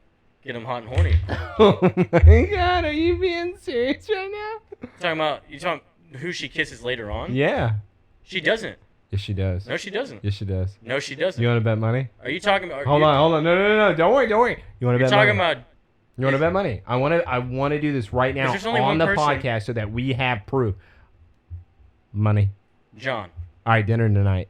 Get him hot and horny. Oh my God, are you being serious right now? You talking who she kisses later on? Yeah. She doesn't. Yes, she does. No, she doesn't. Yes, she does. No, she doesn't. You want to bet money? Are you talking about... Hold on. No. Don't worry. You want to bet money? You're talking about... You want to bet money? I want to do this right now on the podcast so that we have proof. Money. John. All right, dinner tonight.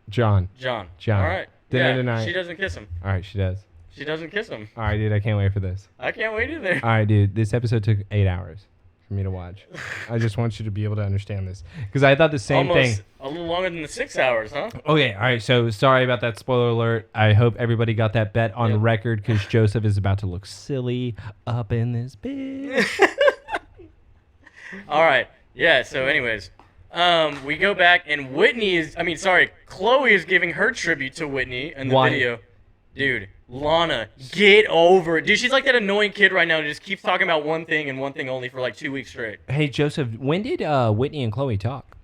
John. All right. Dinner tonight. She doesn't kiss him. All right, she does. She doesn't kiss him. All right, dude, I can't wait for this. I can't wait either. All right, dude, this episode took 8 hours for me to watch. I just want you to be able to understand this because I thought the same thing. A little longer than the 6 hours, huh? Okay, all right, so sorry about that spoiler alert. I hope everybody got that bet on record because Joseph is about to look silly up in this bitch. All right, yeah, so anyways, we go back and Chloe is giving her tribute to Whitney in the video. Dude, Lana, get over it. Dude, she's like that annoying kid right now who just keeps talking about one thing and one thing only for like 2 weeks straight. Hey, Joseph, when did Whitney and Chloe talk?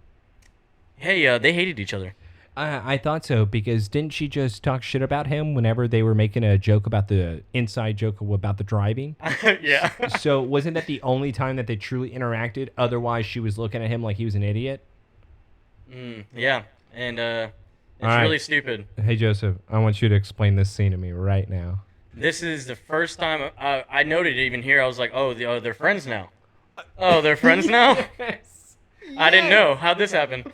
Hey, they hated each other. I thought so because didn't she just talk shit about him whenever they were making a joke about the inside joke about the driving? Yeah. So wasn't that the only time that they truly interacted? Otherwise, she was looking at him like he was an idiot? Yeah, and it's really stupid. Hey, Joseph, I want you to explain this scene to me right now. This is the first time I noted it even here. I was like, they're friends now. Oh, they're friends now? Yes. I didn't know. How'd this happen?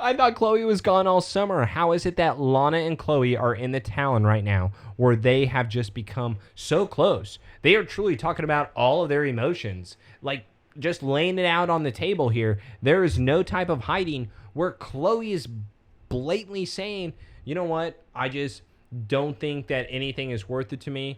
I thought Chloe was gone all summer. How is it that Lana and Chloe are in the town right now where they have just become so close? They are truly talking about all of their emotions. Like, just laying it out on the table here. There is no type of hiding where Chloe is blatantly saying, you know what? I just don't think that anything is worth it to me.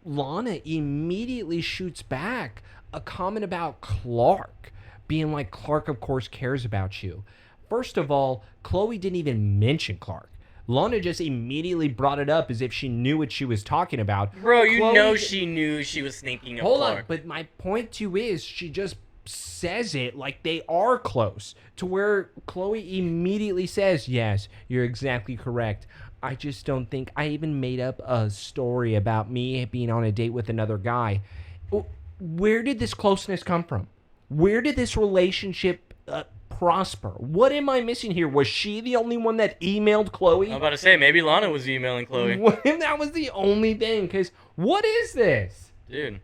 Lana immediately shoots back a comment about Clark, being like, Clark, of course, cares about you. First of all, Chloe didn't even mention Clark. Lana just immediately brought it up as if she knew what she was talking about. Bro, you know she knew she was thinking of Clark. Hold on, but my point to you is she just says it like they are close to where Chloe immediately says, yes, you're exactly correct. I just don't think I even made up a story about me being on a date with another guy. Where did this closeness come from? Where did this relationship prosper? What am I missing here? Was she the only one that emailed Chloe? I'm about to say, maybe Lana was emailing Chloe. What if that was the only thing? Because what is this? Dude,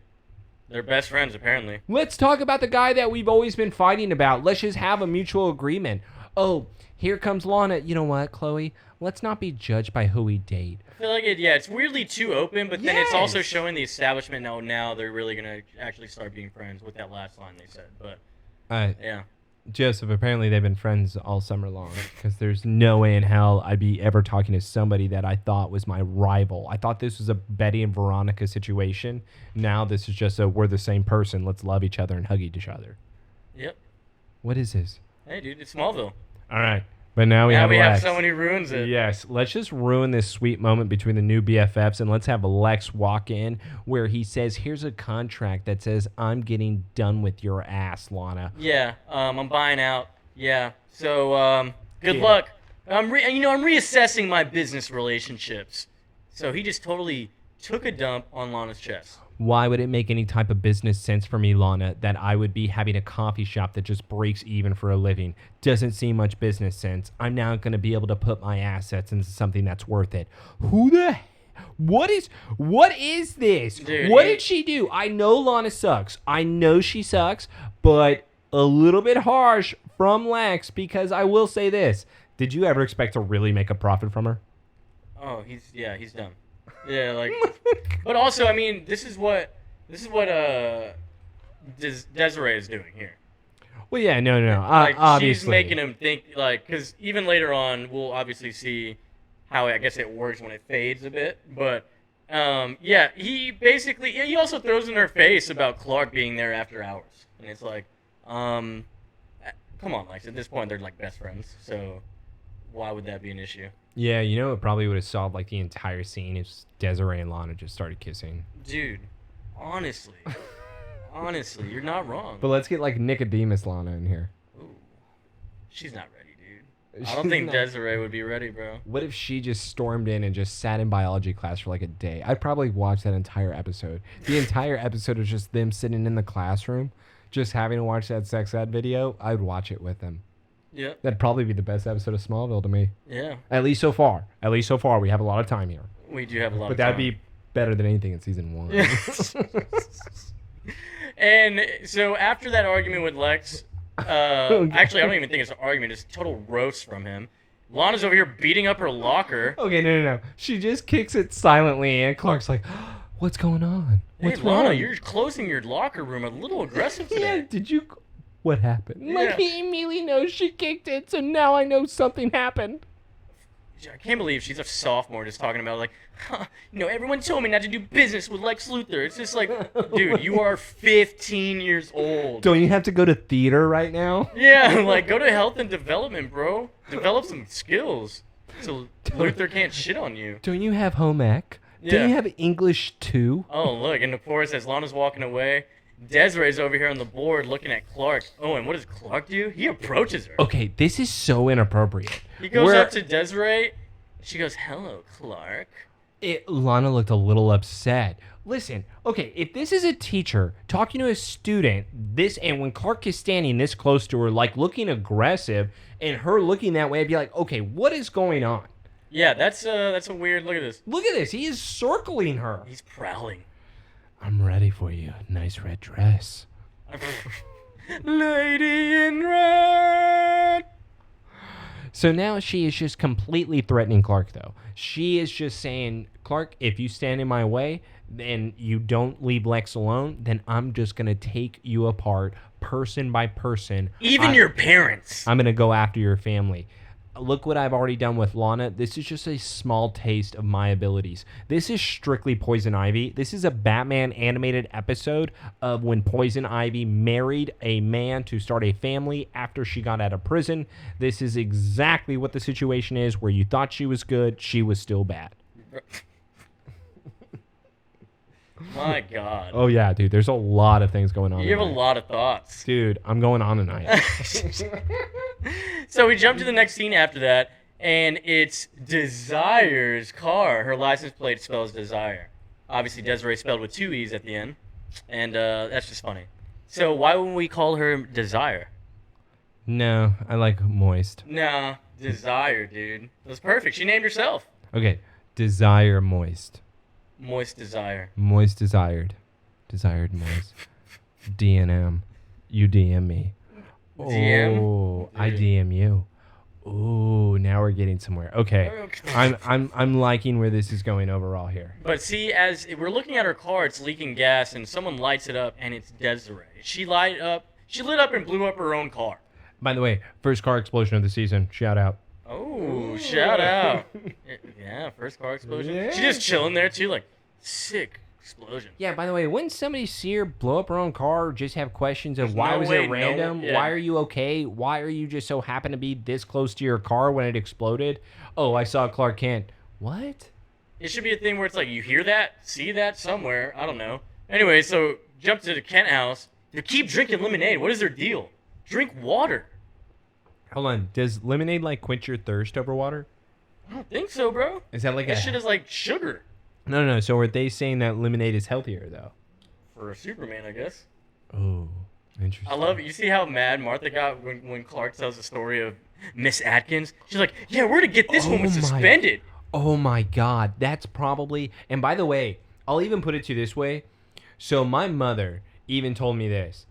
they're best friends, apparently. Let's talk about the guy that we've always been fighting about. Let's just have a mutual agreement. Oh, here comes Lana. You know what, Chloe? Let's not be judged by who we date. I feel like it's weirdly too open, but then it's also showing the establishment now they're really going to actually start being friends with that last line they said. But, yeah. Joseph, apparently they've been friends all summer long because there's no way in hell I'd be ever talking to somebody that I thought was my rival. I thought this was a Betty and Veronica situation. Now this is just we're the same person. Let's love each other and hug each other. Yep. What is this? Hey, dude, it's Smallville. All right. But now we have someone who ruins it. Yes, let's just ruin this sweet moment between the new BFFs and let's have Lex walk in where he says, here's a contract that says I'm getting done with your ass, Lana. Yeah, I'm buying out. Yeah, so good luck. I'm reassessing my business relationships. So he just totally took a dump on Lana's chest. Why would it make any type of business sense for me, Lana, that I would be having a coffee shop that just breaks even for a living? Doesn't seem much business sense. I'm now going to be able to put my assets into something that's worth it. Who the what is this? Dude, what did she do? I know Lana sucks. I know she sucks, but a little bit harsh from Lex, because I will say this. Did you ever expect to really make a profit from her? Oh, he's dumb. Yeah, like, but also, I mean, this is what Desiree is doing here. Well, yeah, no. Like, obviously. she's making him think, like, because even later on, we'll obviously see how I guess it works when it fades a bit. But, yeah, he also throws in her face about Clark being there after hours. And it's like, come on, Lex, at this point, they're, like, best friends. So why would that be an issue? Yeah, you know, it probably would have solved like the entire scene if Desiree and Lana just started kissing. Dude, honestly, you're not wrong. But let's get like Nicodemus Lana in here. Ooh, she's not ready, dude. I don't think Desiree would be ready, bro. What if she just stormed in and just sat in biology class for like a day? I'd probably watch that entire episode. The entire episode is just them sitting in the classroom, just having to watch that sex ed video. I'd watch it with them. Yeah. That'd probably be the best episode of Smallville to me. Yeah. At least so far. We have a lot of time here. We do have a lot But of time. that'd be better than anything in season 1. And so after that argument with Lex, actually, I don't even think it's an argument. It's total roast from him. Lana's over here beating up her locker. Okay, no. She just kicks it silently, and Clark's like, what's going on? What's Hey, Lana, wrong? you're closing your locker room a little aggressive today. Yeah, did you... What happened? Yeah. Like, he immediately knows she kicked it, so now I know something happened. I can't believe she's a sophomore just talking about, like, everyone told me not to do business with Lex Luthor. It's just like, dude, you are 15 years old. Don't you have to go to theater right now? Yeah, like, go to health and development, bro. Develop some skills so Luthor can't shit on you. Don't you have home ec? Yeah. Don't you have English too? Oh, look, and of course, as Lana's walking away, Desiree's over here on the board looking at Clark. Oh, and what does Clark do? He approaches her. Okay, this is so inappropriate. He goes up to Desiree. She goes, hello, Clark. Lana looked a little upset. Listen, okay, if this is a teacher talking to a student, and when Clark is standing this close to her, like looking aggressive, and her looking that way, I'd be like, okay, what is going on? Yeah, that's a weird. Look at this. Look at this. He is circling her. He's prowling. I'm ready for you. Nice red dress. Lady in red. So now she is just completely threatening Clark, though. She is just saying, Clark, if you stand in my way and you don't leave Lex alone, then I'm just going to take you apart person by person. Even your parents. I'm going to go after your family. Look what I've already done with Lana. This is just a small taste of my abilities. This is strictly Poison Ivy. This is a Batman animated episode of when Poison Ivy married a man to start a family after she got out of prison. This is exactly what the situation is, where you thought she was good, she was still bad. My God. Oh, yeah, dude. There's a lot of things going on. You have a lot of thoughts. Dude, I'm going on tonight. So we jump to the next scene after that, and it's Desire's car. Her license plate spells Desire. Obviously, Desiree spelled with 2 E's at the end, and that's just funny. So why wouldn't we call her Desire? No, I like moist. Nah, Desire, dude. That's perfect. She named herself. Okay, Desire moist. Moist Desire. Moist desired. Desired moist. DNM. You DM me. DM? Oh, I DM you. Ooh, now we're getting somewhere. Okay. I'm liking where this is going overall here. But see, as we're looking at her car, it's leaking gas, and someone lights it up, and it's Desiree. She lit up and blew up her own car. By the way, first car explosion of the season. Shout out. Oh, shout out. Yeah, first car explosion. Yeah. She's just chilling there, too, like, sick explosion. Yeah, by the way, wouldn't somebody see her blow up her own car or just have questions of why was it random? Yeah. Why are you okay? Why are you just so happen to be this close to your car when it exploded? Oh, I saw Clark Kent. What? It should be a thing where it's like, you hear that, see that somewhere. I don't know. Anyway, so jump to the Kent house. They keep drinking lemonade. What is their deal? Drink water. Hold on. Does lemonade like quench your thirst over water? I don't think so, bro. Is that like That shit is like sugar. No. So are they saying that lemonade is healthier though? for Superman, I guess. Oh, interesting. I love it. You see how mad Martha got when Clark tells the story of Miss Atkins? She's like, yeah, we're to get this woman suspended. Oh my God. That's probably... And by the way, I'll even put it to you this way. So my mother even told me this.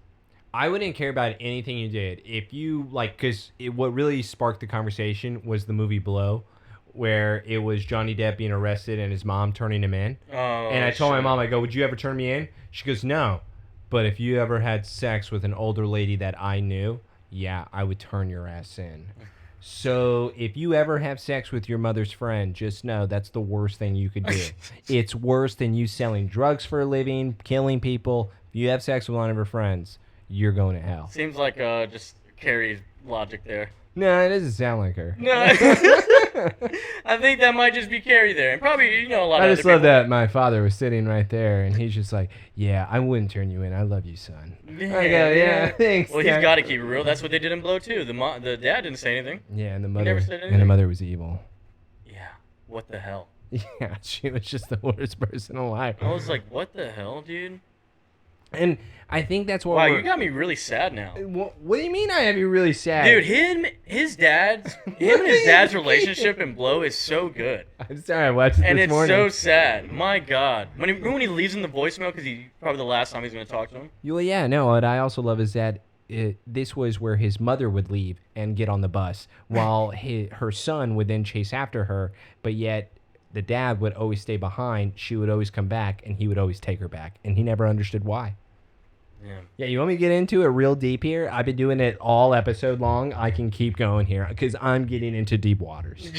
I wouldn't care about anything you did. If you, like... Because what really sparked the conversation was the movie Blow, where it was Johnny Depp being arrested and his mom turning him in. Oh, and I told my mom, I go, would you ever turn me in? She goes, no. But if you ever had sex with an older lady that I knew, yeah, I would turn your ass in. So if you ever have sex with your mother's friend, just know that's the worst thing you could do. It's worse than you selling drugs for a living, killing people. If you have sex with one of her friends, you're going to hell. Seems like just Carrie's logic there. No, it doesn't sound like her. No, I think that might just be Carrie there, and probably a lot. I of just other love people. that my father was sitting right there, and he's just like, "Yeah, I wouldn't turn you in. I love you, son." Yeah, I go, yeah, thanks. Well, he's got to keep it real. That's what they did in Blow too. The dad didn't say anything. Yeah, and the never mother said anything. and the mother was evil. Yeah, what the hell? Yeah, she was just the worst person alive. I was like, what the hell, dude? And I think that's what. Wow, you got me really sad now. What do you mean? I have you really sad, dude? Him and his dad's relationship in Blow is so good. I'm sorry, I watched it and this it's morning. so sad. My God, remember when he leaves him the voicemail because he probably the last time he's going to talk to him. Well, yeah, no. What I also love is that this was where his mother would leave and get on the bus, while her son would then chase after her, but yet the dad would always stay behind. She would always come back, and he would always take her back, and he never understood why. Yeah, you want me to get into it real deep here? I've been doing it all episode long. I can keep going here because I'm getting into deep waters.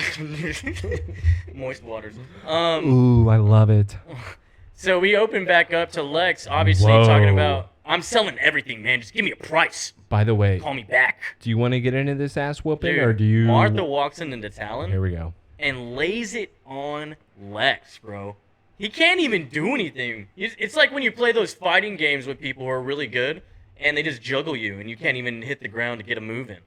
Moist waters. Ooh, I love it. So we open back up to Lex, obviously talking about, I'm selling everything, man. Just give me a price. By the way, call me back. Do you want to get into this ass whooping, dude, or do you? Martha walks into Talon. Here we go. And lays it on Lex, bro. He can't even do anything. It's like when you play those fighting games with people who are really good, and they just juggle you, and you can't even hit the ground to get a move in.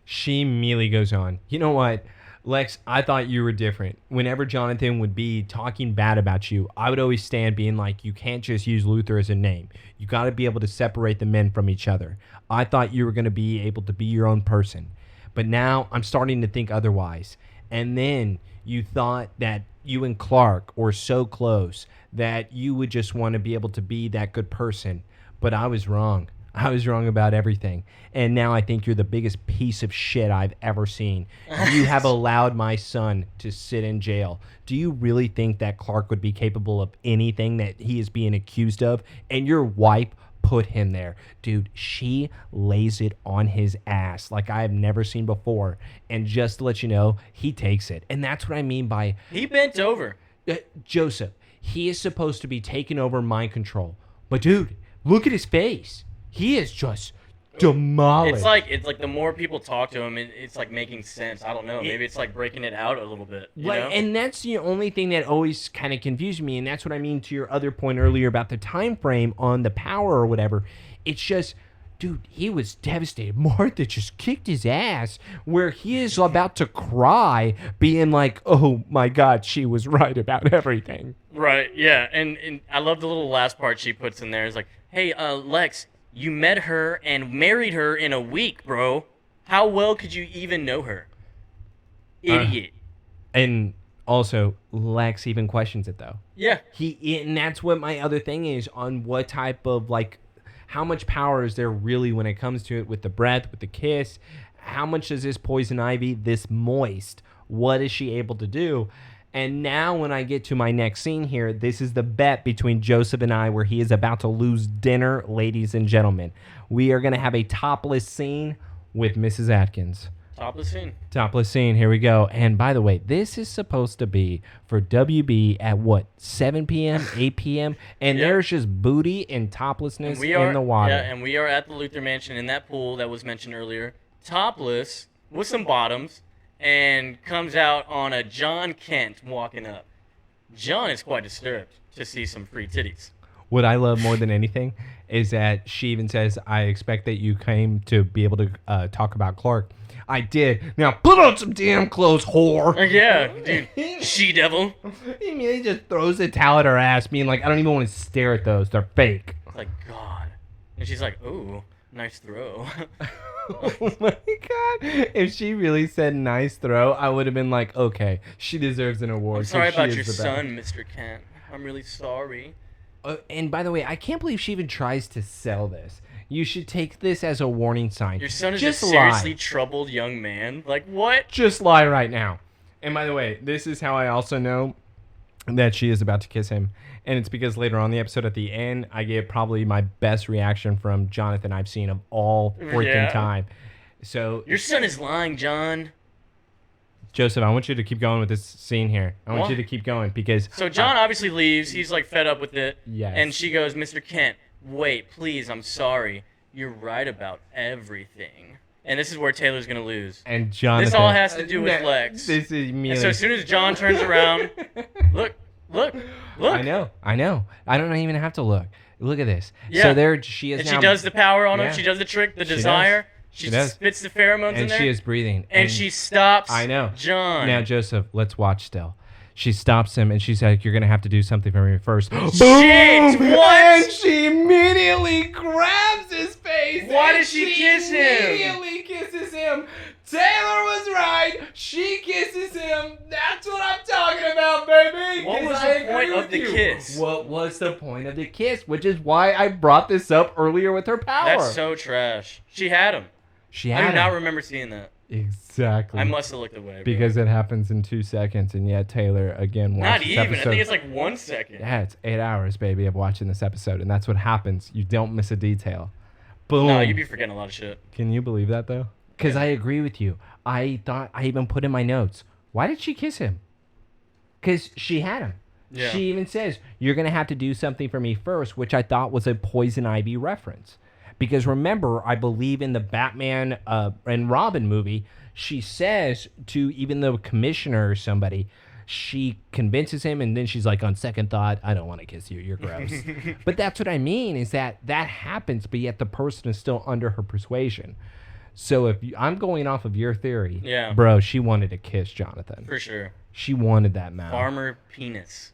She immediately goes on, you know what, Lex, I thought you were different. Whenever Jonathan would be talking bad about you, I would always stand being like, you can't just use Luther as a name. You got to be able to separate the men from each other. I thought you were going to be able to be your own person. But now I'm starting to think otherwise. And then you thought that you and Clark were so close that you would just want to be able to be that good person. But I was wrong. I was wrong about everything. And now I think you're the biggest piece of shit I've ever seen. You have allowed my son to sit in jail. Do you really think that Clark would be capable of anything that he is being accused of? And your wife put him there. Dude, she lays it on his ass like I have never seen before. And just to let you know, he takes it. And that's what I mean by... He bent over. Joseph, he is supposed to be taking over mind control. But dude, look at his face. He is just demolished. It's like the more people talk to him, it's like making sense. I don't know. Maybe it's like breaking it out a little bit. You know? And that's the only thing that always kind of confused me. And that's what I mean to your other point earlier about the time frame on the power or whatever. It's just, dude, he was devastated. Martha just kicked his ass where he is about to cry, being like, oh my God, she was right about everything. Right, yeah. And I love the little last part she puts in there. It's like, hey, Lex, you met her and married her in a week, bro. How well could you even know her? Idiot. And also, Lex even questions it, though. Yeah. And that's what my other thing is on what type of, like, how much power is there really when it comes to it with the breath, with the kiss? How much does this poison ivy, this moist, what is she able to do? And now when I get to my next scene here, this is the bet between Joseph and I where he is about to lose dinner, ladies and gentlemen. We are going to have a topless scene with Mrs. Atkins. Topless scene. Topless scene. Here we go. And by the way, this is supposed to be for WB at what, 7 p.m., 8 p.m.? And there's just booty and toplessness in the water. Yeah, and we are at the Luther Mansion in that pool that was mentioned earlier. Topless with some bottoms. And comes out on a John Kent walking up. John is quite disturbed to see some free titties. What I love more than anything is that she even says, I expect that you came to be able to talk about Clark. I did. Now put on some damn clothes, whore. Yeah, dude. She-devil. He immediately just throws a towel at her ass, being like, I don't even want to stare at those. They're fake. Like, God. And she's like, ooh, nice throw. Oh my God. If she really said nice throw, I would have been like, okay, she deserves an award. I'm sorry about your son, Mr. Kent. I'm really sorry. And by the way, I can't believe she even tries to sell this. You should take this as a warning sign. Your son is just a seriously troubled young man. Like, what? Just lie right now. And by the way, this is how I also know that she is about to kiss him. And it's because later on in the episode at the end, I get probably my best reaction from Jonathan I've seen of all freaking time. So your son is lying, John. Joseph, I want you to keep going with this scene here. I want you to keep going because... So John obviously leaves. He's like fed up with it. Yes. And she goes, Mr. Kent, wait, please, I'm sorry. You're right about everything. And this is where Taylor's going to lose. And Jonathan... This all has to do with Lex. This is me. And so as soon as John turns around, look. I know. I don't even have to look. Look at this. Yeah. So there she is and now... she does the power on him. Yeah. She does the trick, the desire. She spits the pheromones in there. And she is breathing. And she stops John. Now, Joseph, let's watch still. She stops him and she's like, you're going to have to do something for me first. Shit! Boom! What? And she immediately grabs his face. Why does she kiss him? Immediately kisses him. Taylor was right. She kisses him. That's what I'm talking about, baby. What was the point of the kiss? What was the point of the kiss? Which is why I brought this up earlier with her power. That's so trash. She had him. I do not remember seeing that. Exactly. I must have looked away. Bro. Because it happens in 2 seconds, and yet Taylor again watched Not this even. episode. I think it's like 1 second. Yeah, it's 8 hours, baby, of watching this episode, and that's what happens. You don't miss a detail. Boom. No, you'd be forgetting a lot of shit. Can you believe that though? Because I agree with you. I thought I even put in my notes. Why did she kiss him? Because she had him. Yeah. She even says, "You're gonna have to do something for me first," which I thought was a Poison Ivy reference. Because remember, I believe in the Batman and Robin movie, she says to even the commissioner or somebody, she convinces him, and then she's like, on second thought, I don't want to kiss you. You're gross. But that's what I mean, is that happens, but yet the person is still under her persuasion. So if I'm going off of your theory, bro, she wanted to kiss Jonathan. For sure. She wanted that mouth. Farmer penis.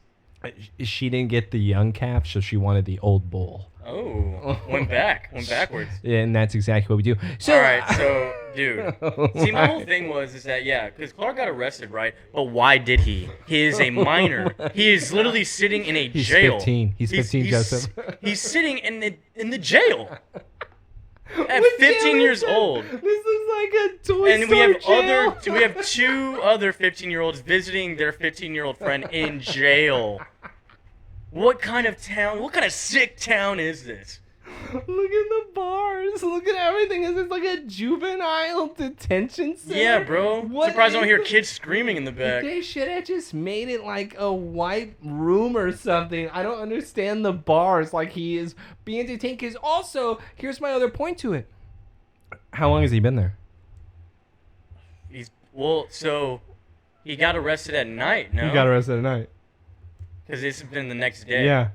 She didn't get the young calf, so she wanted the old bull. Oh, went backwards. And that's exactly what we do. So, all right, so, dude. See, my whole thing is that, because Clark got arrested, right? But why did he? He is a minor. He is literally sitting in a jail. 15. He's 15, Joseph. He's sitting in the jail. At 15 years old. This looks like a toy store jail. We have 2 other 15-year-olds visiting their 15-year-old friend in jail. What kind of sick town is this? Look at the bars. Look at everything. Is this like a juvenile detention center? Yeah, bro. Surprised I don't hear kids screaming in the back. They should have just made it like a white room or something. I don't understand the bars. Like he is being detained. Because also, here's my other point to it. How long has he been there? So he got arrested at night, no? He got arrested at night. Because this has been the next day. Yeah.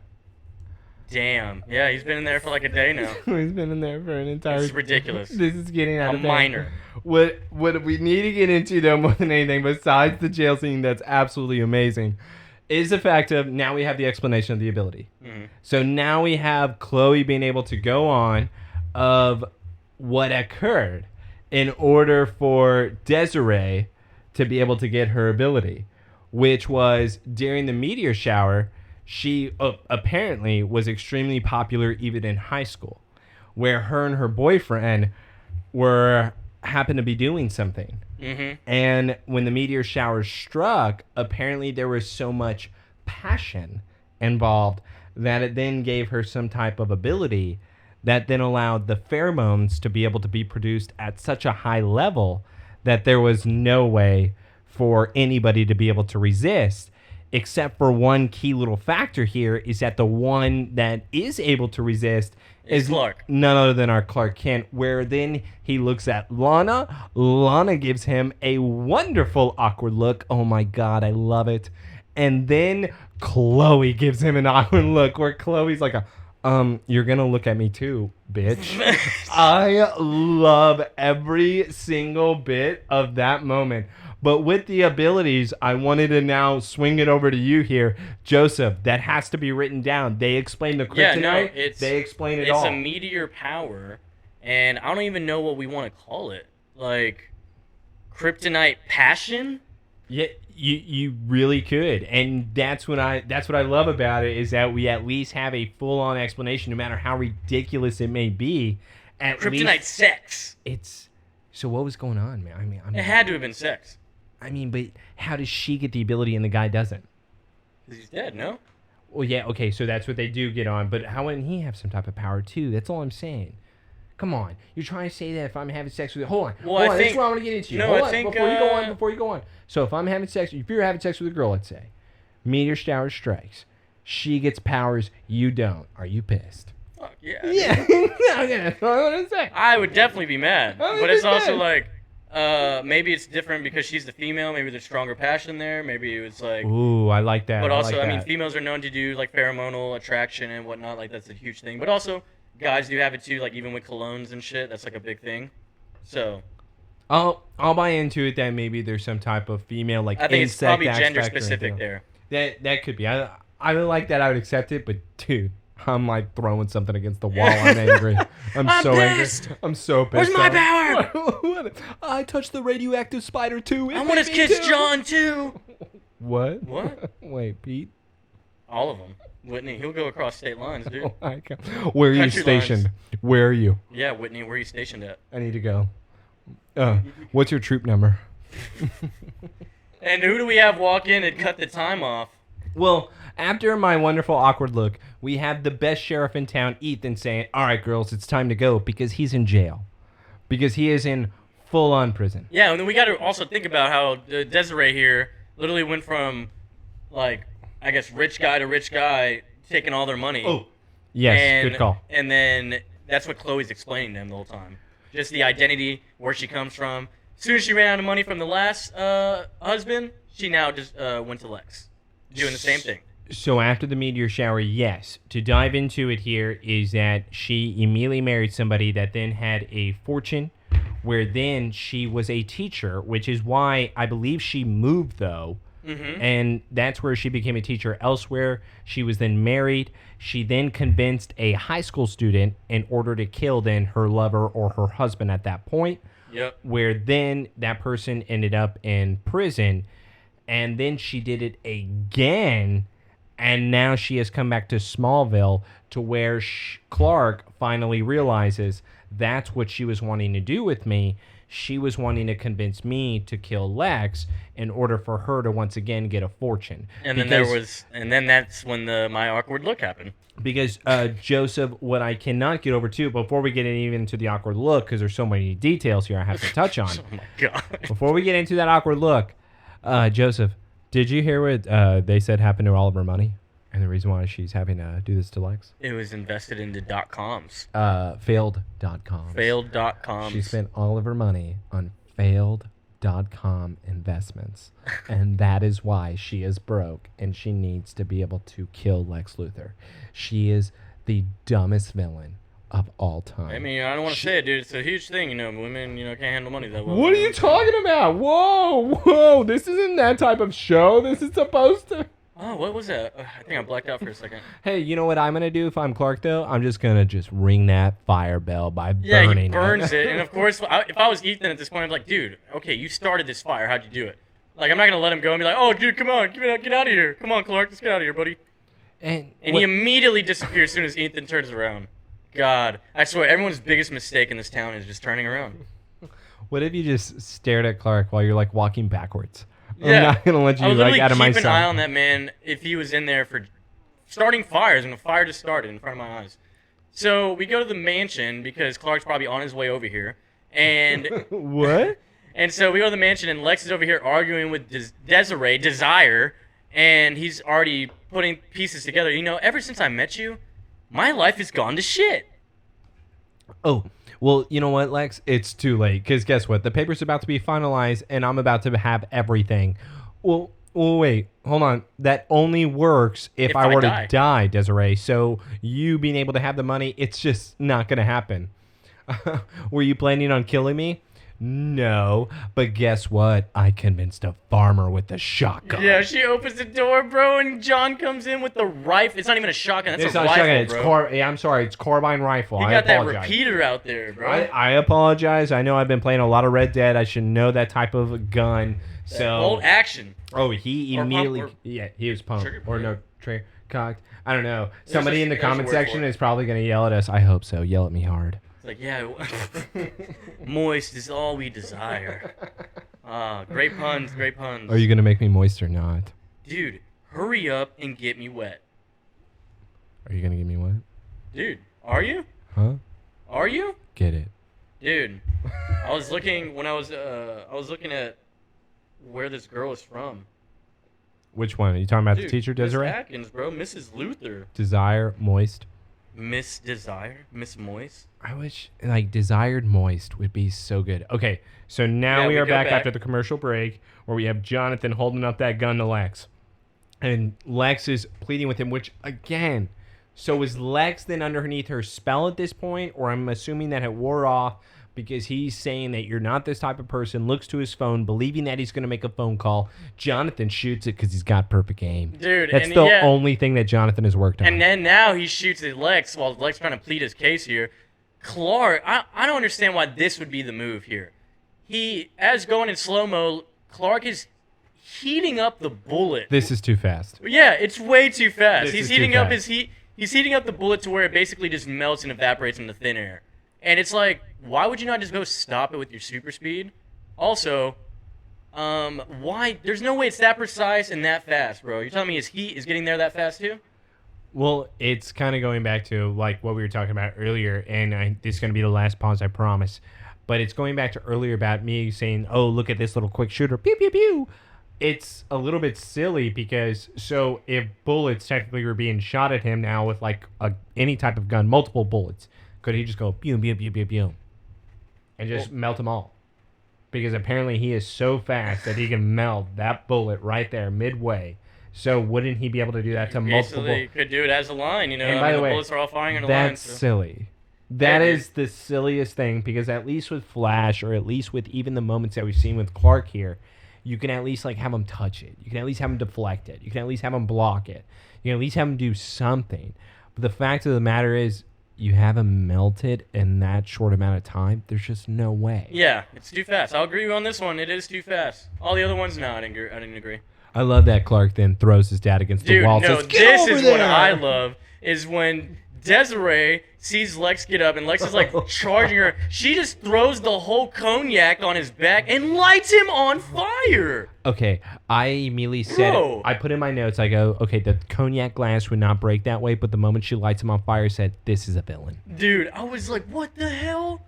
Damn. Yeah, he's been in there for like a day now. He's been in there for an entire... It's ridiculous. This is getting out of hand. A minor. What we need to get into, though, more than anything, besides the jail scene that's absolutely amazing, is the fact of now we have the explanation of the ability. Mm-hmm. So now we have Chloe being able to go on of what occurred in order for Desiree to be able to get her ability, which was during the meteor shower. She apparently was extremely popular even in high school, where her and her boyfriend happened to be doing something. Mm-hmm. And when the meteor shower struck, apparently there was so much passion involved that it then gave her some type of ability that then allowed the pheromones to be able to be produced at such a high level that there was no way for anybody to be able to resist. Except for one key little factor here is that the one that is able to resist is Clark. None other than our Clark Kent, where then he looks at Lana. Lana gives him a wonderful awkward look. Oh my God, I love it. And then Chloe gives him an awkward look where Chloe's like, You're gonna look at me too, bitch. I love every single bit of that moment. But with the abilities, I wanted to now swing it over to you here. Joseph, that has to be written down. They explain the kryptonite. They explain it all. It's a meteor power, and I don't even know what we want to call it. Like, kryptonite passion? Yeah, you really could. And that's what I love about it, is that we at least have a full-on explanation, no matter how ridiculous it may be. At kryptonite least sex. It's... So what was going on, man? I mean, it had to have been sex. I mean, but how does she get the ability and the guy doesn't? Because he's dead, no? Well, yeah, okay, so that's what they do get on. But how wouldn't he have some type of power, too? That's all I'm saying. Come on. You're trying to say that if I'm having sex with... Hold on. Well, hold on. That's what I want to get into. No, hold I on, think... Before you go on. So if I'm having sex... If you're having sex with a girl, let's say, meteor shower strikes. She gets powers. You don't. Are you pissed? Fuck yeah. Yeah. That's what I want to say. I would definitely be mad. But it's also like... maybe it's different because she's the female. Maybe there's stronger passion there. Maybe it was like... Ooh, I like that. But also, I mean, females are known to do, like, pheromonal attraction and whatnot. Like, that's a huge thing. But also, guys do have it, too. Like, even with colognes and shit, that's, like, a big thing. So... I'll buy into it that maybe there's some type of female, like, I think it's probably insect gender-specific there. That could be. I would like that. I would accept it. But, dude... I'm like throwing something against the wall. I'm angry. I'm so pissed. angry. I'm so pissed. Where's my power? I touched the radioactive spider too. I want to kiss John too. What? What? Wait, Pete? All of them. Whitney, he'll go across state lines, dude. Oh my God. Where are you stationed? Lines. Where are you? Yeah, Whitney, where are you stationed at? I need to go. What's your troop number? And who do we have walk in and cut the time off? Well, after my wonderful awkward look, we have the best sheriff in town, Ethan, saying, all right, girls, it's time to go, because he's in jail. Because he is in full-on prison. Yeah, and then we got to also think about how Desiree here literally went from, like, I guess, rich guy to rich guy, taking all their money. Oh, yes, good call. And then that's what Chloe's explaining to him the whole time. Just the identity, where she comes from. As soon as she ran out of money from the last husband, she now just went to Lex. Doing the same thing. So after the meteor shower, yes. To dive into it here is that she immediately married somebody that then had a fortune, where then she was a teacher, which is why I believe she moved, though. Mm-hmm. And that's where she became a teacher elsewhere. She was then married. She then convinced a high school student in order to kill then her lover or her husband at that point. Yep. Where then that person ended up in prison. And then she did it again, and now she has come back to Smallville, to where Clark finally realizes that's what she was wanting to do with me. She was wanting to convince me to kill Lex in order for her to once again get a fortune. And then that's when my awkward look happened. Because Joseph, what I cannot get over too, before we get even into the awkward look, because there's so many details here I have to touch on. Oh my God! Before we get into that awkward look. Joseph, did you hear what they said happened to all of her money? And the reason why she's having to do this to Lex? It was invested into .coms. Failed.com. Failed.coms. She spent all of her money on failed.com investments. And that is why she is broke and she needs to be able to kill Lex Luthor. She is the dumbest villain of all time. I mean, I don't want to say it, dude. It's a huge thing, women, can't handle money that well. What are you talking about? Whoa, this isn't that type of show. This is supposed to... Oh, what was that? I think I blacked out for a second. Hey, you know what I'm going to do if I'm Clark, though? I'm just going to ring that fire bell by burning it. Yeah, he burns it. And, of course, if I was Ethan at this point, I'd be like, dude, okay, you started this fire. How'd you do it? Like, I'm not going to let him go and be like, oh, dude, come on, get out of here. Come on, Clark, let's get out of here, buddy. And he immediately disappears as soon as Ethan turns around. God, I swear, everyone's biggest mistake in this town is just turning around. What if you just stared at Clark while you're, like, walking backwards? Yeah. I'm not going to let you, like, out of my sight. Keep an eye on that man if he was in there for starting fires, and the fire just started in front of my eyes. So we go to the mansion because Clark's probably on his way over here. And what? And so we go to the mansion, and Lex is over here arguing with Desiree, Desire, and he's already putting pieces together. Ever since I met you, my life has gone to shit. Oh, well, you know what, Lex? It's too late, because guess what? The paper's about to be finalized, and I'm about to have everything. Well, Well, wait, hold on. That only works if I were to die, Desiree. So you being able to have the money, it's just not going to happen. Were you planning on killing me? No, but guess what? I convinced a farmer with the shotgun. Yeah, she opens the door, bro, and John comes in with the rifle. It's not even a shotgun. That's a rifle, shotgun. I'm sorry. It's carbine rifle. You got that repeater out there, bro. I apologize. I know I've been playing a lot of Red Dead. I should know that type of gun. So old action. Oh, he immediately. He was pumped. Cocked. I don't know. Somebody in the comment section is probably going to yell at us. I hope so. Yell at me hard. Like, yeah, moist is all we desire. Great puns, great puns. Are you going to make me moist or not? Dude, hurry up and get me wet. Are you going to get me wet? Dude, are you? Huh? Are you? Get it. Dude, I was looking at where this girl is from. Which one? Are you talking about the teacher, Desiree? Miss Atkins, bro. Mrs. Luther. Desire, moist. Miss Desire? Miss Moist? I wish, Desired Moist would be so good. Okay, so now we are back after the commercial break where we have Jonathan holding up that gun to Lex. And Lex is pleading with him, which, again, so is Lex then underneath her spell at this point? Or I'm assuming that it wore off because he's saying that you're not this type of person, looks to his phone, believing that he's going to make a phone call. Jonathan shoots it because he's got perfect aim. Dude, that's the only thing that Jonathan has worked on. And then now he shoots at Lex while Lex trying to plead his case here. Clark, I don't understand why this would be the move here. As going in slow-mo, Clark is heating up the bullet. This is too fast. Yeah, it's way too fast. He's heating up he's heating up the bullet to where it basically just melts and evaporates into thin air. And it's like, why would you not just go stop it with your super speed? Also, why? There's no way it's that precise and that fast, bro. You're telling me his heat is getting there that fast too? Well, it's kind of going back to like what we were talking about earlier, and this is going to be the last pause, I promise. But it's going back to earlier about me saying, oh, look at this little quick shooter. Pew, pew, pew. It's a little bit silly because, so if bullets technically were being shot at him now with like any type of gun, multiple bullets, could he just go pew, pew, pew, pew, pew, and just melt them all? Because apparently he is so fast that he can melt that bullet right there midway. So wouldn't he be able to do that to multiple bullets? He could do it as a line, you know. And by the way, bullets are all firing in a line. That's silly. That is the silliest thing, because at least with Flash, or at least with even the moments that we've seen with Clark here, you can at least like have him touch it. You can at least have him deflect it. You can at least have him block it. You can at least have him do something. But the fact of the matter is, you have him melted in that short amount of time. There's just no way. Yeah, it's too fast. I'll agree on this one. It is too fast. All the other ones, no, I didn't agree. I love that Clark then throws his dad against the wall. No, says, this is what I love, is when Desiree sees Lex get up and Lex is like charging her. She just throws the whole cognac on his back and lights him on fire. Okay, I immediately said, I put in my notes, I go, okay, the cognac glass would not break that way, but the moment she lights him on fire, I said, this is a villain. Dude, I was like, what the hell?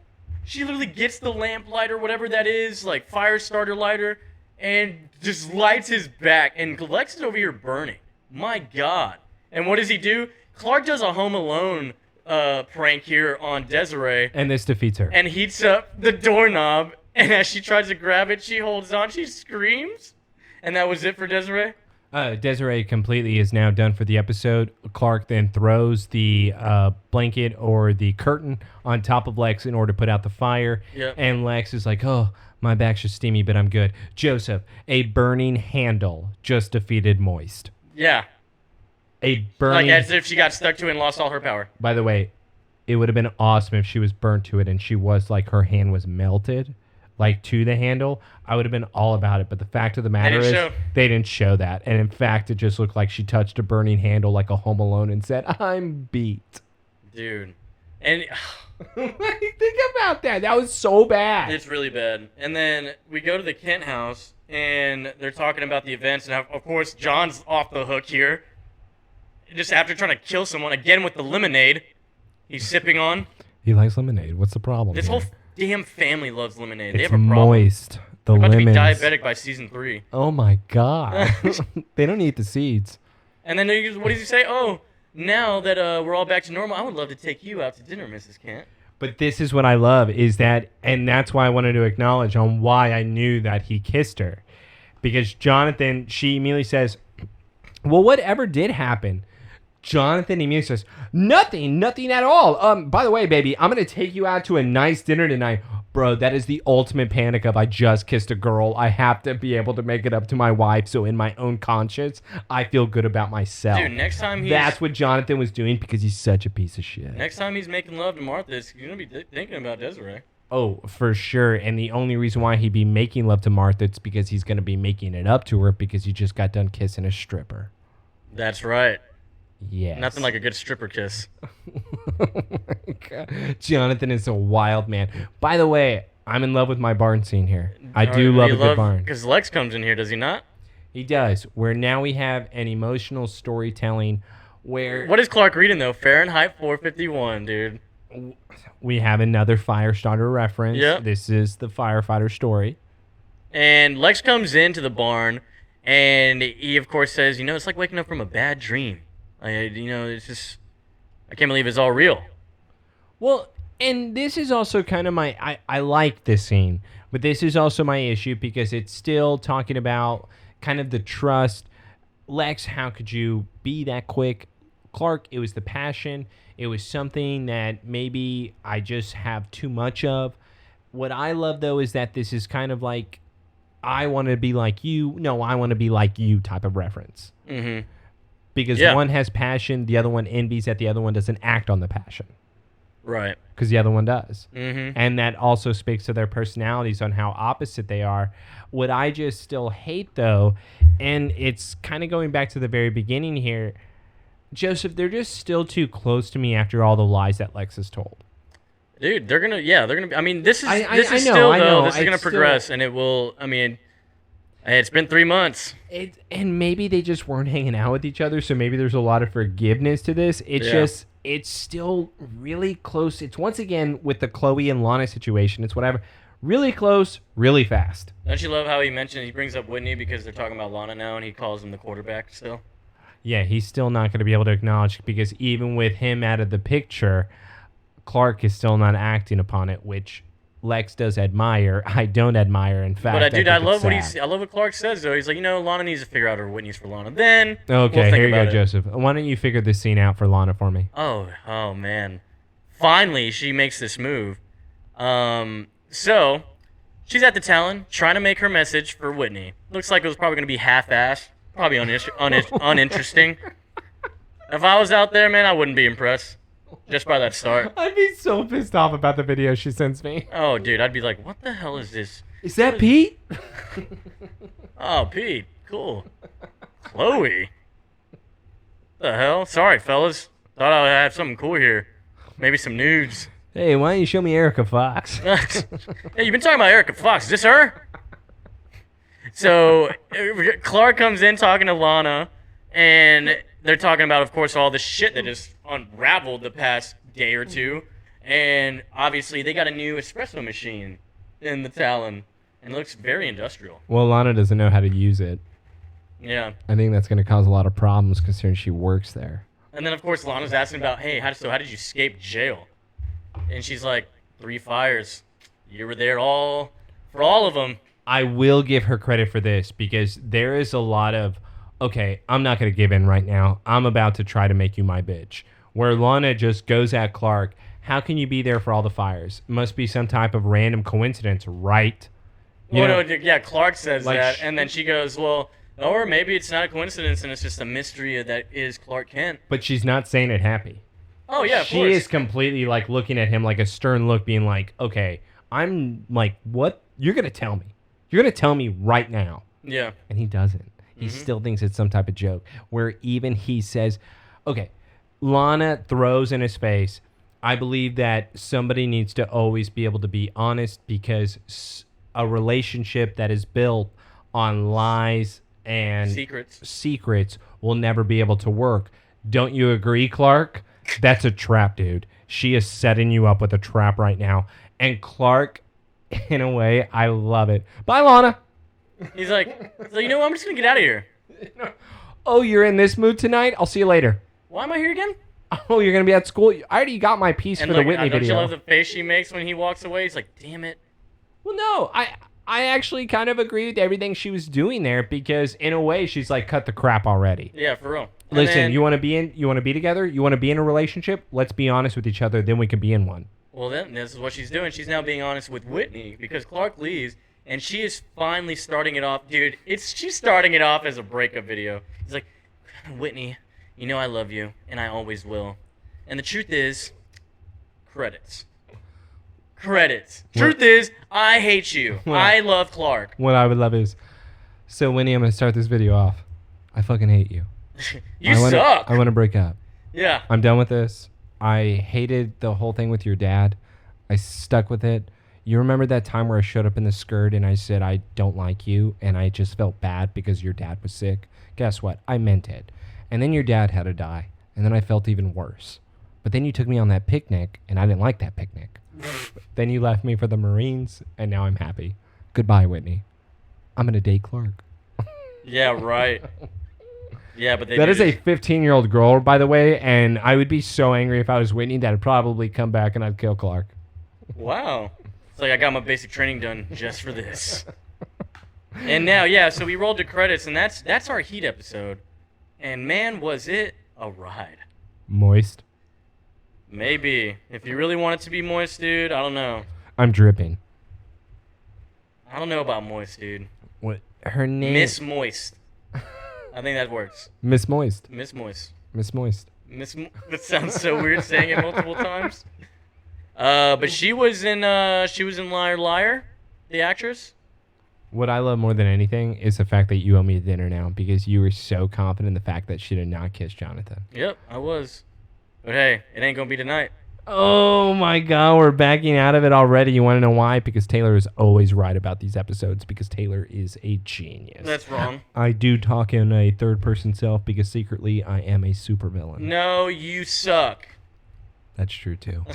She literally gets the lamp lighter, whatever that is, like fire starter lighter, and just lights his back, and Lex is over here burning. My God. And what does he do? Clark does a Home Alone prank here on Desiree. And this defeats her. And heats up the doorknob, and as she tries to grab it, she holds on, she screams. And that was it for Desiree? Desiree completely is now done for the episode. Clark then throws the blanket or the curtain on top of Lex in order to put out the fire. Yep. And Lex is like, oh, my back's just steamy, but I'm good. Joseph, a burning handle just defeated Moist. Yeah. A burning... Like as if she got stuck to it and lost all her power. By the way, it would have been awesome if she was burnt to it and she was like, her hand was melted, like to the handle. I would have been all about it. But the fact of the matter is, they didn't show that. And in fact, it just looked like she touched a burning handle like a Home Alone and said, I'm beat. Dude. And... Think about that. That was so bad. It's really bad. And then we go to the Kent house, and they're talking about the events. And, of course, John's off the hook here. Just after trying to kill someone, again with the lemonade he's sipping on. He likes lemonade. What's the problem? This whole damn family loves lemonade. It's they have a problem. Moist. The They're about lemons. to be diabetic by season 3. Oh, my God. They don't eat the seeds. And then what does he say? Oh, now that we're all back to normal, I would love to take you out to dinner, Mrs. Kent. But this is what I love, is that, and that's why I wanted to acknowledge on why I knew that he kissed her. because Jonathan, she immediately says, well, whatever did happen? Jonathan immediately says, nothing at all. By the way, baby, I'm going to take you out to a nice dinner tonight. Bro, that is the ultimate panic of I just kissed a girl. I have to be able to make it up to my wife. So in my own conscience, I feel good about myself. Dude, next time that's what Jonathan was doing because he's such a piece of shit. Next time he's making love to Martha, he's going to be thinking about Desiree. Oh, for sure. And the only reason why he'd be making love to Martha is because he's going to be making it up to her because he just got done kissing a stripper. That's right. Yes. Nothing like a good stripper kiss. Oh my God. Jonathan is a wild man. By the way, I'm in love with my barn scene here. I do love a good barn. Because Lex comes in here, does he not? He does. Where now we have an emotional storytelling where... What is Clark reading, though? Fahrenheit 451, dude. We have another Firestarter reference. Yep. This is the firefighter story. And Lex comes into the barn, and he, of course, says, it's like waking up from a bad dream. It's just... I can't believe it's all real. Well, and this is also kind of I like this scene, but this is also my issue because it's still talking about kind of the trust. Lex, how could you be that quick? Clark, it was the passion. It was something that maybe I just have too much of. What I love, though, is that this is kind of like, I want to be like you. No, I want to be like you type of reference. Mm-hmm. Because one has passion, the other one envies that the other one doesn't act on the passion. Right. Because the other one does. Mm-hmm. And that also speaks to their personalities on how opposite they are. What I just still hate, though, and it's kind of going back to the very beginning here, Joseph, they're just still too close to me after all the lies that Lex has told. Dude, they're gonna be, I mean, this is this is gonna progress, and it will, it's been 3 months. And maybe they just weren't hanging out with each other, so maybe there's a lot of forgiveness to this. It's still really close. It's once again with the Chloe and Lana situation. It's whatever. Really close, really fast. Don't you love how he brings up Whitney because they're talking about Lana now, and he calls him the quarterback still? Yeah, he's still not going to be able to acknowledge because even with him out of the picture, Clark is still not acting upon it, which Lex does admire. I don't admire, in fact. But I love what Clark says though. He's like, Lana needs to figure out her Whitney's for Lana. Then okay, here you go, Joseph. Why don't you figure this scene out for Lana for me? Oh man, finally she makes this move. So she's at the Talon trying to make her message for Whitney. Looks like it was probably going to be half-assed, probably uninteresting. If I was out there, man, I wouldn't be impressed. Just by that start. I'd be so pissed off about the video she sends me. Oh, dude, I'd be like, what the hell is this? Is that Pete? Oh, Pete. Cool. Chloe. The hell? Sorry, fellas. Thought I would have something cool here. Maybe some nudes. Hey, why don't you show me Erica Fox? Hey, you've been talking about Erica Fox. Is this her? So, Clark comes in talking to Lana, and they're talking about, of course, all the shit that has unraveled the past day or two. And obviously, they got a new espresso machine in the Talon. And it looks very industrial. Well, Lana doesn't know how to use it. Yeah. I think that's going to cause a lot of problems considering she works there. And then, of course, Lana's asking about, hey, how did you escape jail? And she's like, 3 fires. You were there for all of them. I will give her credit for this because there is a lot of, okay, I'm not going to give in right now. I'm about to try to make you my bitch. Where Lana just goes at Clark, how can you be there for all the fires? Must be some type of random coincidence, right? Clark says that, and then she goes, well, or maybe it's not a coincidence and it's just a mystery that is Clark Kent. But she's not saying it happy. Oh, yeah, of course. She is completely, looking at him like a stern look, being like, okay, I'm like, what? You're going to tell me. You're going to tell me right now. Yeah. And he doesn't. He still thinks it's some type of joke, where even he says, okay, Lana throws in his face, I believe that somebody needs to always be able to be honest because a relationship that is built on lies and secrets will never be able to work. Don't you agree, Clark? That's a trap, dude. She is setting you up with a trap right now. And Clark, in a way, I love it. Bye, Lana. He's like, so you know what? I'm just going to get out of here. Oh, you're in this mood tonight? I'll see you later. Why am I here again? Oh, you're going to be at school? I already got my piece for the Whitney video. Don't you love the face she makes when he walks away? He's like, damn it. Well, no. I actually kind of agree with everything she was doing there because in a way she's like, cut the crap already. Yeah, for real. Listen, you want to be together? You want to be in a relationship? Let's be honest with each other, then we can be in one. Well, then this is what she's doing. She's now being honest with Whitney because Clark leaves, and she is finally starting it off. Dude, she's starting it off as a breakup video. He's like, Whitney, you know I love you, and I always will. And the truth is, credits. Truth is, I hate you. I love Clark. What I would love is, so Winnie, I'm going to start this video off. I fucking hate you. You suck. I want to break up. Yeah. I'm done with this. I hated the whole thing with your dad. I stuck with it. You remember that time where I showed up in the skirt and I said, I don't like you, and I just felt bad because your dad was sick? Guess what? I meant it. And then your dad had to die, and then I felt even worse. But then you took me on that picnic, and I didn't like that picnic. Then you left me for the Marines, and now I'm happy. Goodbye, Whitney. I'm going to date Clark. Yeah, right. Yeah, but that is a 15-year-old girl, by the way, and I would be so angry if I was Whitney that I'd probably come back and I'd kill Clark. Wow. It's like I got my basic training done just for this. And now, yeah, so we rolled the credits, and that's our Heat episode. And man, was it a ride. Moist. Maybe. If you really want it to be moist, dude, I don't know. I'm dripping. I don't know about moist, dude. What? Her name? Miss Moist. I think that works. Miss Moist. Miss Moist. Miss Moist. That sounds so weird saying it multiple times. But she was in Liar Liar, the actress. What I love more than anything is the fact that you owe me dinner now because you were so confident in the fact that she did not kiss Jonathan. Yep, I was. But hey, it ain't gonna be tonight. Oh my God, we're backing out of it already. You want to know why? Because Taylor is always right about these episodes because Taylor is a genius. That's wrong. I do talk in a third-person self because secretly I am a supervillain. No, you suck. That's true too.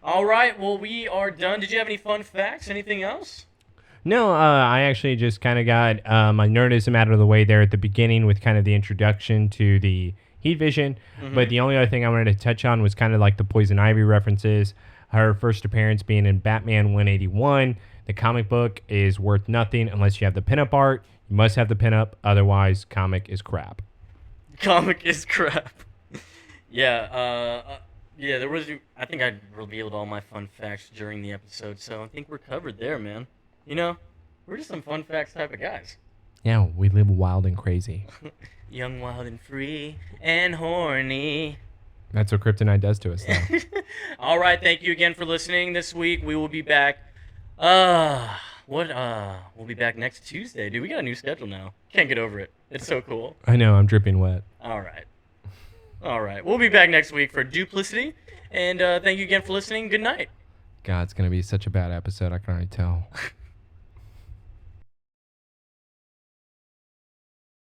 All right, well, we are done. Did you have any fun facts? Anything else? No, I actually just kind of got my nerdism out of the way there at the beginning with kind of the introduction to the Heat Vision. Mm-hmm. But the only other thing I wanted to touch on was kind of like the Poison Ivy references. Her first appearance being in Batman 181. The comic book is worth nothing unless you have the pinup art. You must have the pinup, otherwise comic is crap. Comic is crap. Yeah, yeah, there was. I think I revealed all my fun facts during the episode, so I think we're covered there, man. You know, we're just some fun facts type of guys. Yeah, we live wild and crazy. Young, wild, and free, and horny. That's what Kryptonite does to us, though. All right, thank you again for listening. This week we will be back. We'll be back next Tuesday, dude. We got a new schedule now. Can't get over it. It's so cool. I know, I'm dripping wet. All right. We'll be back next week for Duplicity, and thank you again for listening. Good night. God, it's gonna be such a bad episode. I can already tell.